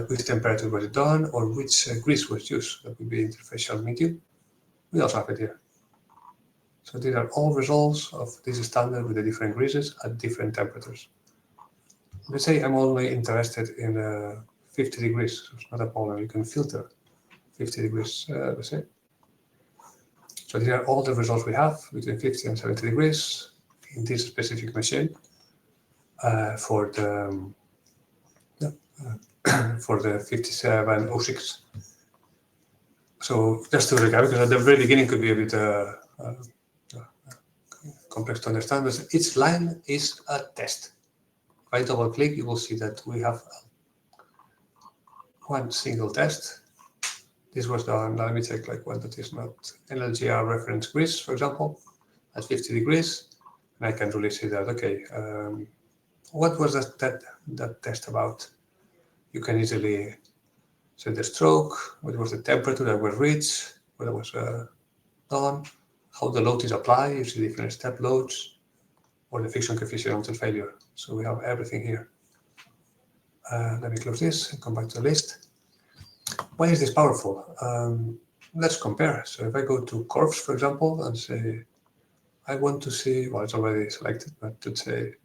Which temperature was it done, or which grease was used. That would be interfacial medium. We also have it here. So these are all results of this standard with the different greases at different temperatures. Let's say I'm only interested in 50 degrees. So it's not a problem. You can filter 50 degrees, let's say. So these are all the results we have between 50 and 70 degrees in this specific machine for the for the 5706. So just to recap, because at the very beginning could be a bit complex to understand, but each line is a test. If I double click, you will see that we have one single test. This was done, let me check like one that is not NLGR reference grease, for example, at 50 degrees. And I can really see that, okay, what was that test about? You can easily set the stroke, what was the temperature that was reached, what was done, how the load is applied, you see different step loads, or the friction coefficient until failure. So we have everything here. Let me close this and come back to the list. Why is this powerful? Let's compare. So if I go to curves, for example, and say, I want to see, well, it's already selected, but to say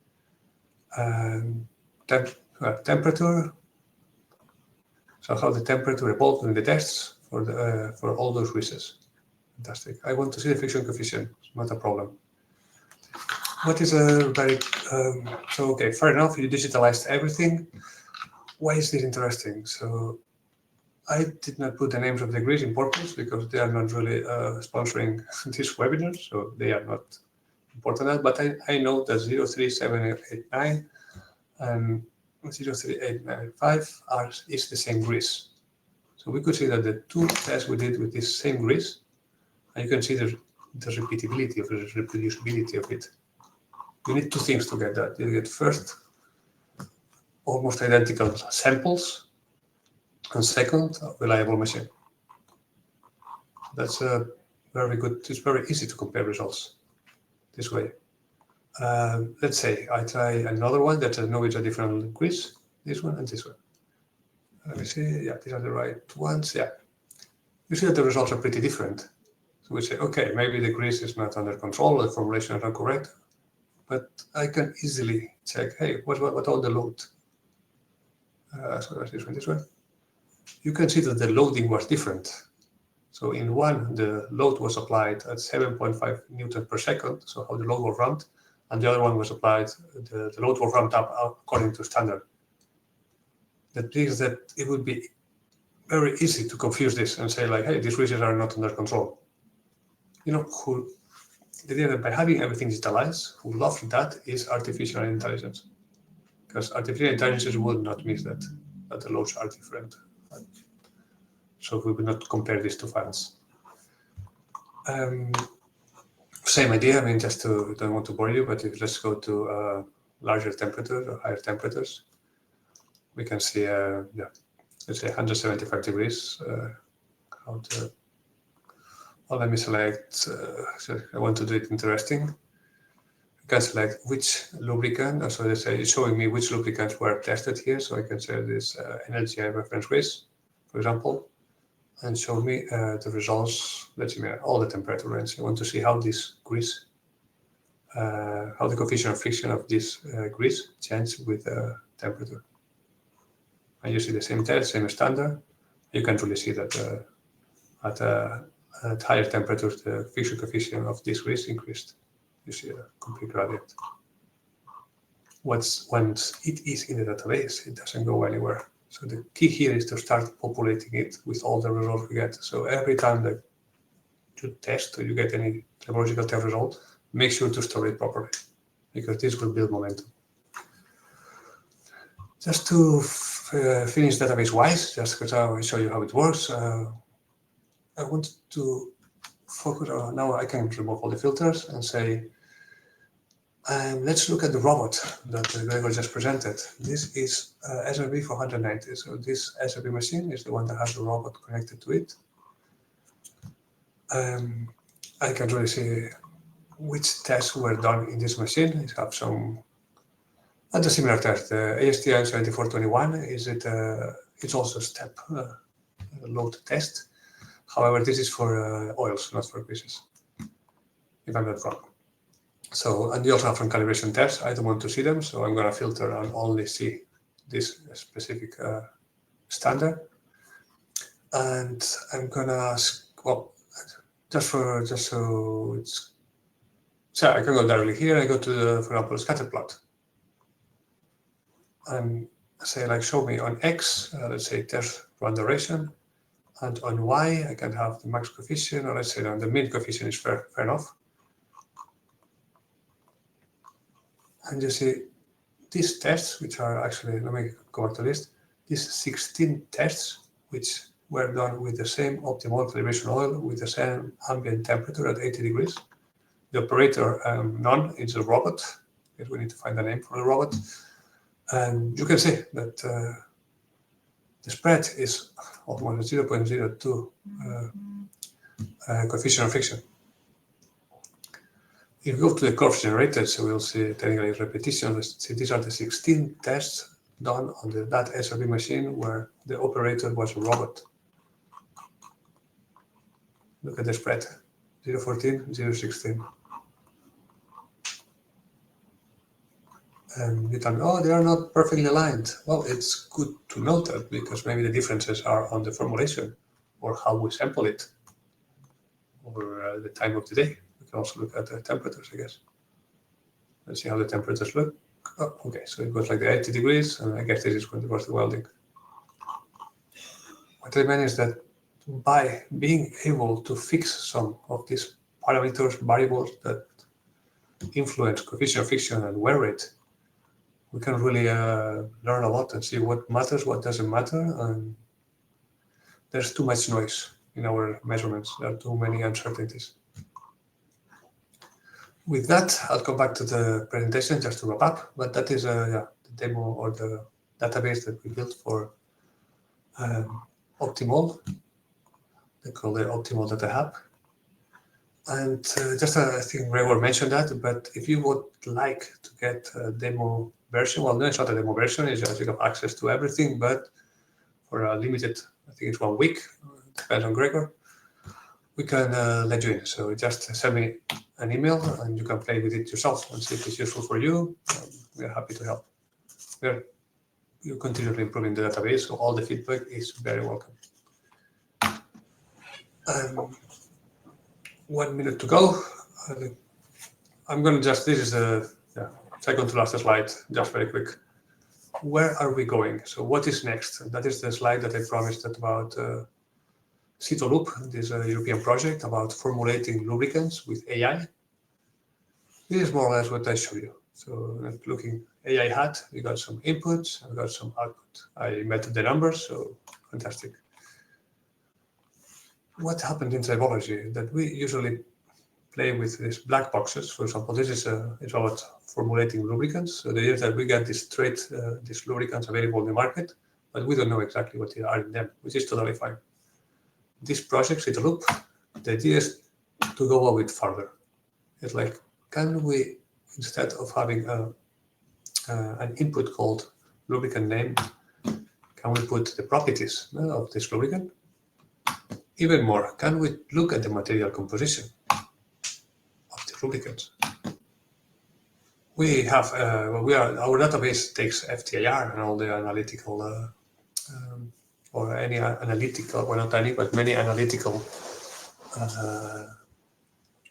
temperature. So how the temperature evolved in the tests for all those greases. Fantastic. I want to see the friction coefficient. It's not a problem. What is a very so okay? Fair enough. You digitalized everything. Why is this interesting? So I did not put the names of the grease in purpose because they are not really sponsoring this webinar, so they are not important. But I know that 03789 and 03895 is the same grease. So we could see that the two tests we did with this same grease, and you can see the repeatability of it, the reproducibility of it. You need two things to get that. You get first almost identical samples, and second, a reliable machine. That's a very good, it's very easy to compare results this way. Let's say I try another one that I know it's a different quiz, this one and this one. Let me see, yeah, these are the right ones, yeah. You see that the results are pretty different. So we say, okay, maybe the grease is not under control, the formulation is not correct, but I can easily check, hey, what all the load? So that's this one. You can see that the loading was different. So in one, the load was applied at 7.5 Newton per second, so how the load was ramped, and the other one was applied, the load was ramped up according to standard. That means that it would be very easy to confuse this and say like, hey, these greases are not under control. You know, the idea that by having everything digitalized, who loves that is artificial intelligence. Because artificial intelligence will not miss that the loads are different. So we will not compare these two files. Same idea, I mean, just to, don't want to bore you, but if let's go to larger temperatures or higher temperatures, we can see, yeah, let's say 175 degrees. Well, let me select, so I want to do it interesting. I can select which lubricant, so let's say it's showing me which lubricants were tested here. So I can say this NLGI reference grease, for example, and show me the results, let's see, all the temperature range. I want to see how this grease, how the coefficient of friction of this grease changes with temperature. And you see the same test, same standard. You can really see that at higher temperatures, the friction coefficient of this grease increased. You see a complete gradient. Once it is in the database, it doesn't go anywhere. So the key here is to start populating it with all the results we get. So every time that you test or you get any tribological test result, make sure to store it properly, because this will build momentum. Just to finish database-wise, just because I will show you how it works, I want to focus on, now I can remove all the filters and say, let's look at the robot that Gregor just presented. This is SRB 490. So this SRB machine is the one that has the robot connected to it. I can really see which tests were done in this machine. It have some, and a similar test. The ASTM 7421 it's also a step load test. However, this is for oils, not for greases, if I'm not wrong. So, and you also have some calibration tests. I don't want to see them, so I'm going to filter and only see this specific standard. And I'm gonna ask, well, just so it's, so I can go directly here. I go to the, for example, scatter plot, and say like show me on X, let's say test run duration, and on Y I can have the max coefficient, or let's say the mean coefficient is fair enough. And you see these tests, which are actually, let me go back to this, these 16 tests, which were done with the same optimal calibration oil, with the same ambient temperature at 80 degrees. The operator, none, it's a robot, because we need to find a name for the robot. And you can see that the spread is almost 0.02 coefficient of friction. If we go to the curves generated, so we'll see technically repetition. Let's see, these are the 16 tests done on that SRB machine where the operator was a robot. Look at the spread, 0.14, 0.16. And you tell me, oh, they are not perfectly aligned. Well, it's good to note that because maybe the differences are on the formulation or how we sample it or the time of the day. We can also look at the temperatures, I guess. Let's see how the temperatures look. Oh, okay, so it goes like the 80 degrees, and I guess this is when it was the welding. What I mean is that by being able to fix some of these parameters, variables that influence coefficient of friction and wear rate, we can really learn a lot and see what matters, what doesn't matter, and there's too much noise in our measurements. There are too many uncertainties. With that, I'll come back to the presentation just to wrap up, but that is the demo or the database that we built for Optimal. They call it Optimal Data Hub. And just I think Gregor mentioned that, but if you would like to get a demo version, well, no, it's not a demo version, it's just you have access to everything, but for a limited, I think it's 1 week, depends on Gregor, we can let you in. So just send me an email and you can play with it yourself and see if it's useful for you. We're happy to help. We're continually improving the database, so all the feedback is very welcome. 1 minute to go. I'm going to just, this is the second to last slide, just very quick. Where are we going? So what is next? And that is the slide that I promised about CitoLoop, this European project about formulating lubricants with AI. This is more or less what I show you. So looking AI hat, we got some inputs, I got some output. I met the numbers, so fantastic. What happened in tribology that we usually play with these black boxes. For example, this is it's about formulating lubricants. So the idea is that we get these these lubricants available in the market, but we don't know exactly what they are in them, which is totally fine. This project, CitoLoop, the idea is to go a bit further. It's like, can we, instead of having an input called lubricant name, can we put the properties of this lubricant? Even more, can we look at the material composition of the lubricants? We have, our database takes FTIR and all the analytical, or any analytical, well, not any, but many analytical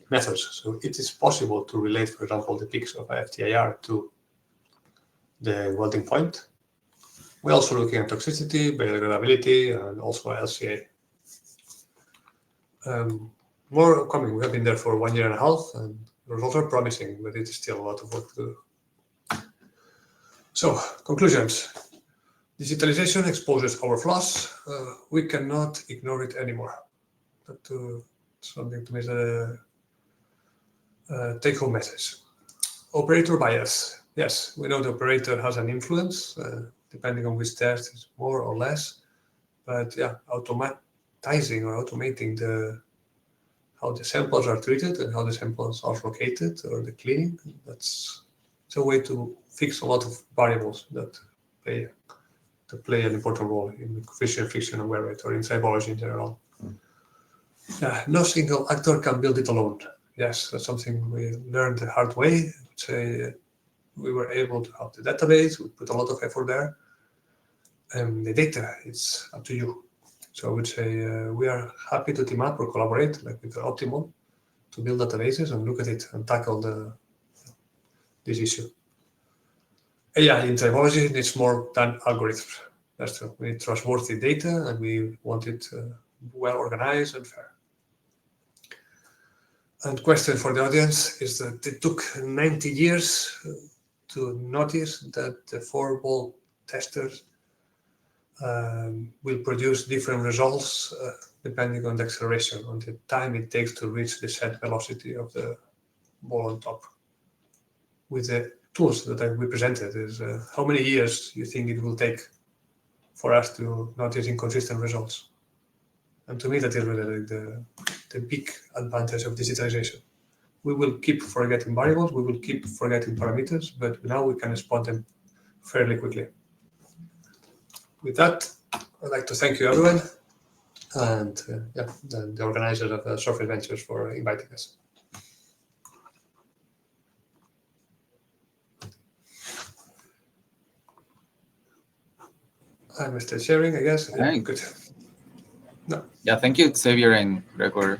methods. So it is possible to relate, for example, the peaks of FTIR to the welding point. We're also looking at toxicity, biodegradability, and also LCA. More coming. We have been there for 1.5 years, and the results are promising, but it is still a lot of work to do. So, conclusions. Digitalization exposes our flaws. We cannot ignore it anymore. That's something to make the take-home message. Operator bias. Yes, we know the operator has an influence, depending on which test is more or less. But yeah, automatizing or automating how the samples are treated and how the samples are located or the cleaning, it's a way to fix a lot of variables that play an important role in coefficient friction and wear rate or in tribology in general. Yeah, no single actor can build it alone. Yes, that's something we learned the hard way. Say we were able to have the database, we put a lot of effort there. And the data, it's up to you. So I would say we are happy to team up or collaborate, like with Optimal, to build databases and look at it and tackle this issue. Yeah, in tribology, it's more than algorithms. That's true. We need trustworthy data, and we want it well organized and fair. And question for the audience is that it took 90 years to notice that the four-ball testers will produce different results depending on the acceleration, on the time it takes to reach the set velocity of the ball on top. With the tools that we presented, is how many years you think it will take for us to notice inconsistent results? And to me, that is really the big advantage of digitalization. We will keep forgetting variables, we will keep forgetting parameters, but now we can spot them fairly quickly. With that, I'd like to thank you, everyone, and the organizers of Software Ventures for inviting us. I'm still sharing, I guess. Right. Good. No. Yeah, thank you, Xavier and Gregor,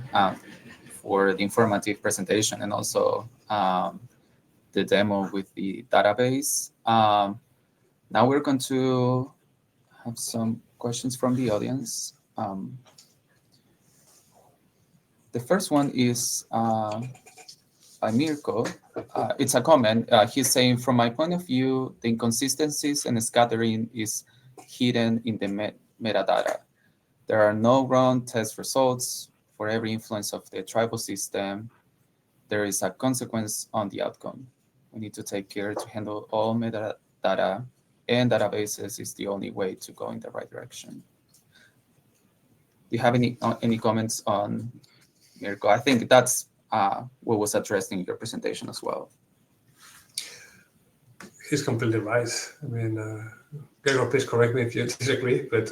for the informative presentation and also the demo with the database. Now we're going to have some questions from the audience. The first one is by Mirko. It's a comment. He's saying, from my point of view, the inconsistencies and scattering is hidden in the metadata. There are no run test results for every influence of the tribal system. There is a consequence on the outcome. We need to take care to handle all metadata, and databases is the only way to go in the right direction. Do you have any comments on Mirko? I think that's what was addressed in your presentation as well. He's completely right. I mean, Gregor, please correct me if you disagree, but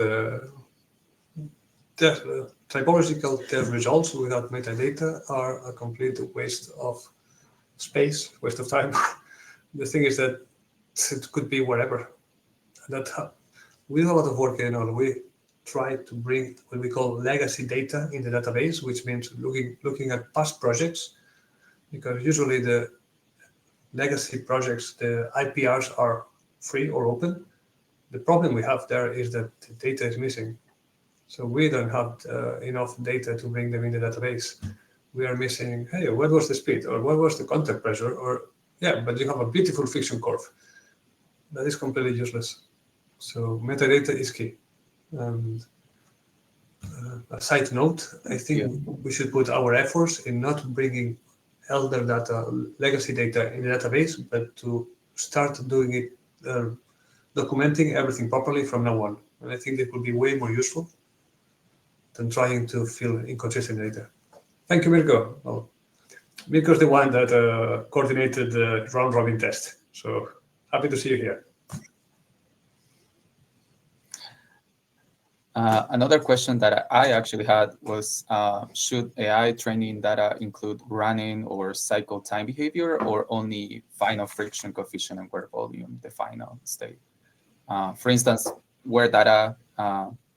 tribological test results without metadata are a complete waste of space, waste of time. The thing is that it could be wherever. We do a lot of work in order. We try to bring what we call legacy data in the database, which means looking at past projects, because usually the legacy projects, the IPRs are free or open. The problem we have there is that the data is missing. So we don't have enough data to bring them in the database. We are missing, hey, what was the speed, or what was the contact pressure, or but you have a beautiful friction curve. That is completely useless. So metadata is key. And a side note, I think we should put our efforts in not bringing elder data, legacy data in the database, but to start doing it, documenting everything properly from now on. And I think that would be way more useful than trying to fill inconsistent data. Thank you, Mirko. Well, Mirko's the one that coordinated the round-robin test. So happy to see you here. Another question that I actually had was, should AI training data include running or cycle time behavior, or only final friction coefficient and wear volume, the final state? For instance, where data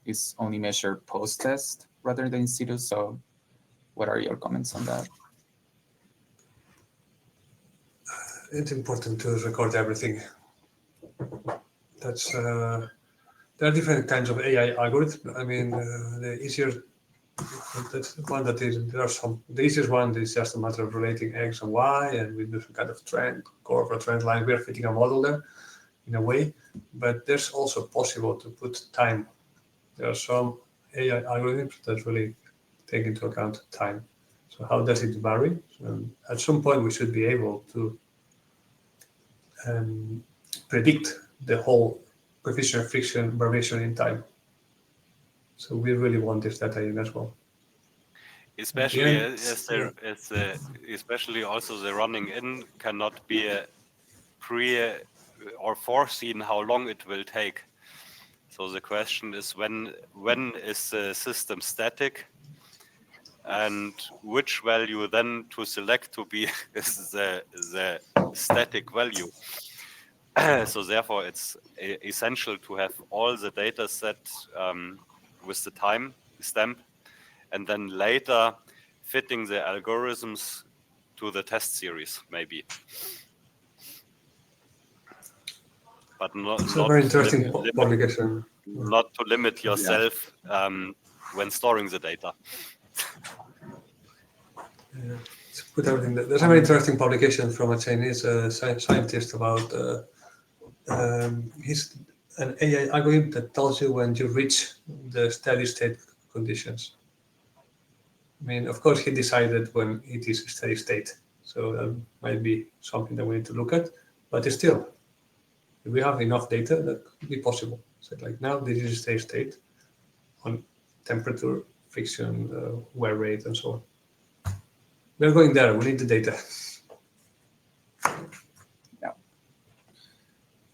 is only measured post-test rather than in situ. So what are your comments on that? It's important to record everything. That's there are different kinds of AI algorithms. I mean, the easier, that's one that is, there are some, the easiest one is just a matter of relating X and Y, and we do some kind of trend, curve or trend line. We are fitting a model there in a way, but there's also possible to put time. There are some AI algorithms that really take into account time. So how does it vary? So at some point, we should be able to predict the whole coefficient of friction variation in time. So we really want this data in as well. Especially especially also the running in cannot be a or foreseen how long it will take. So the question is, when is the system static, and which value then to select to be is the static value. So therefore, it's essential to have all the data set with the time stamp, and then later fitting the algorithms to the test series, maybe. But It's a very interesting publication. Not to limit yourself when storing the data. To put everything there. There's a very interesting publication from a Chinese scientist about he's an AI algorithm that tells you when you reach the steady state conditions. I mean, of course, he decided when it is a steady state, so that might be something that we need to look at. But still, if we have enough data, that could be possible. So, like now, this is a steady state on temperature, friction, wear rate, and so on. We're going there. We need the data. Yeah.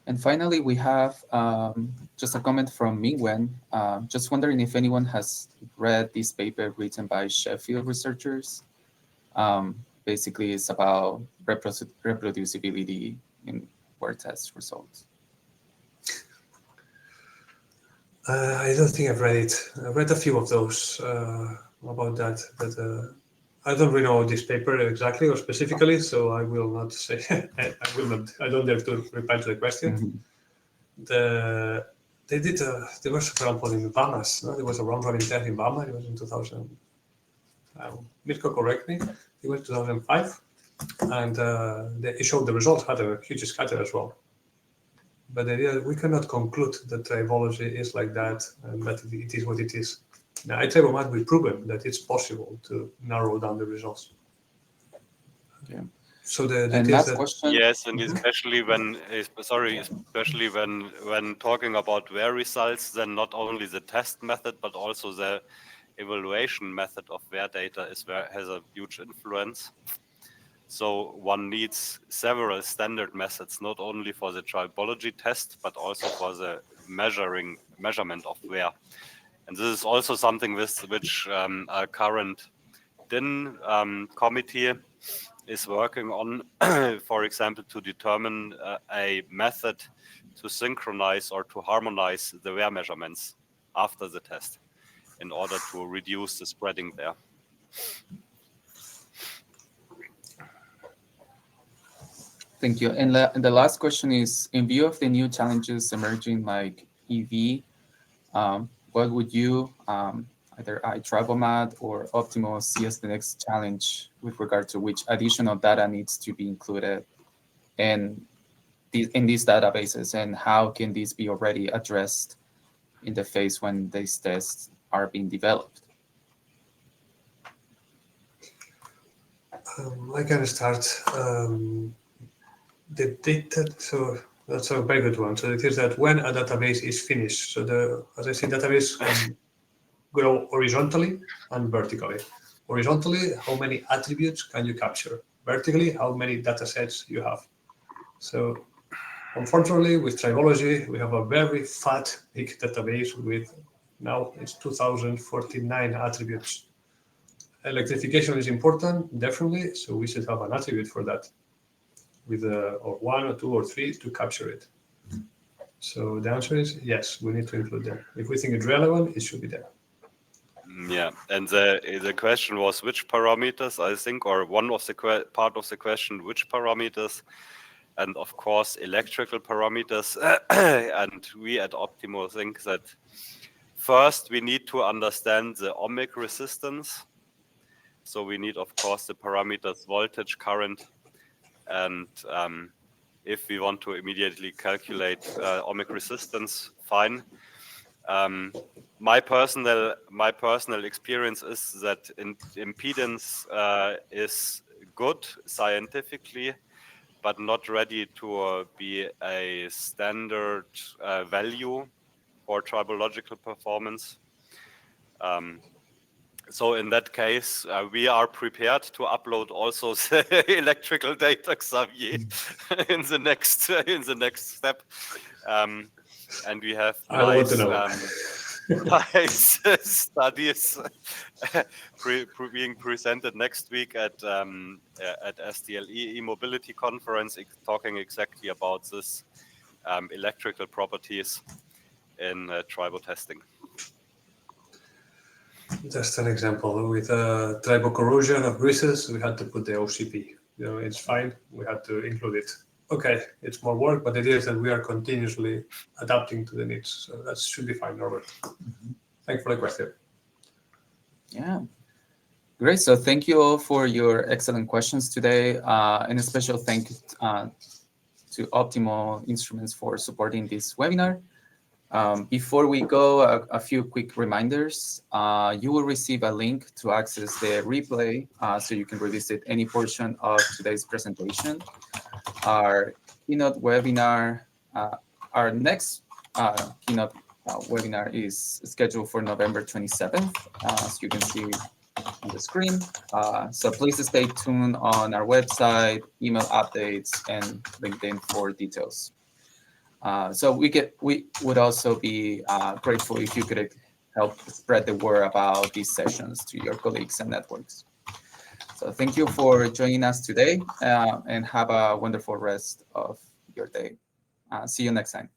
And finally, we have just a comment from Mingwen. Just wondering if anyone has read this paper written by Sheffield researchers. Basically, it's about reproducibility in word test results. I don't think I've read it. I've read a few of those about that, but I don't really know this paper exactly or specifically, so I will not say. I will not. I don't dare to reply to the question. They did. There was, for example, in Bahamas. No? There was a round robin test in Bahamas. It was in 2000. Mirko, correct me. It was 2005, and it showed the results had a huge scatter as well. But the idea we cannot conclude that tribology is like that, and that it is what it is. Now, at Tribomat, we've proven that it's possible to narrow down the results. Yeah. So the last question. Yes, and especially when talking about their results, then not only the test method but also the evaluation method of their data has a huge influence. So one needs several standard methods, not only for the tribology test, but also for the measurement of wear. And this is also something which our current DIN committee is working on, for example, to determine a method to synchronize or to harmonize the wear measurements after the test in order to reduce the spreading there. Thank you. And the last question is, in view of the new challenges emerging like EV, what would you, either Tribomat or Optimal, see as the next challenge with regard to which additional data needs to be included in these databases, and how can these be already addressed in the phase when these tests are being developed? I can start. The data, so that's a very good one. So it is that when a database is finished, so as I said, database can grow horizontally and vertically. Horizontally, how many attributes can you capture? Vertically, how many data sets you have? So unfortunately, with tribology, we have a very fat, big database with now it's 2049 attributes. Electrification is important, definitely, so we should have an attribute for that, with or one or two or three to capture it. So the answer is yes, we need to include them. If we think it's relevant, it should be there. Yeah, and the question was which parameters, I think, or one of the part of the question, which parameters, and of course electrical parameters. And we at Optimo think that first we need to understand the ohmic resistance. So we need, of course, the parameters voltage, current, and if we want to immediately calculate ohmic resistance, fine. My personal experience is that impedance is good scientifically, but not ready to be a standard value for tribological performance. So in that case, we are prepared to upload also the electrical data, Xavier, in the next step. And we have nice studies being presented next week at STLE e-mobility conference, talking exactly about this electrical properties in tribo testing. Just an example with tribocorrosion of greases, we had to put the OCP. It's fine. We had to include it. Okay, it's more work, but the idea is that we are continuously adapting to the needs. So that should be fine, Norbert. Thanks for the question. Yeah. Great. So thank you all for your excellent questions today. And a special thank you to Optimal Instruments for supporting this webinar. Before we go, a few quick reminders. You will receive a link to access the replay so you can revisit any portion of today's presentation. Our keynote webinar, our next keynote webinar is scheduled for November 27th, as you can see on the screen. So please stay tuned on our website, email updates, and LinkedIn for details. So we would also be grateful if you could help spread the word about these sessions to your colleagues and networks. So thank you for joining us today, and have a wonderful rest of your day. See you next time.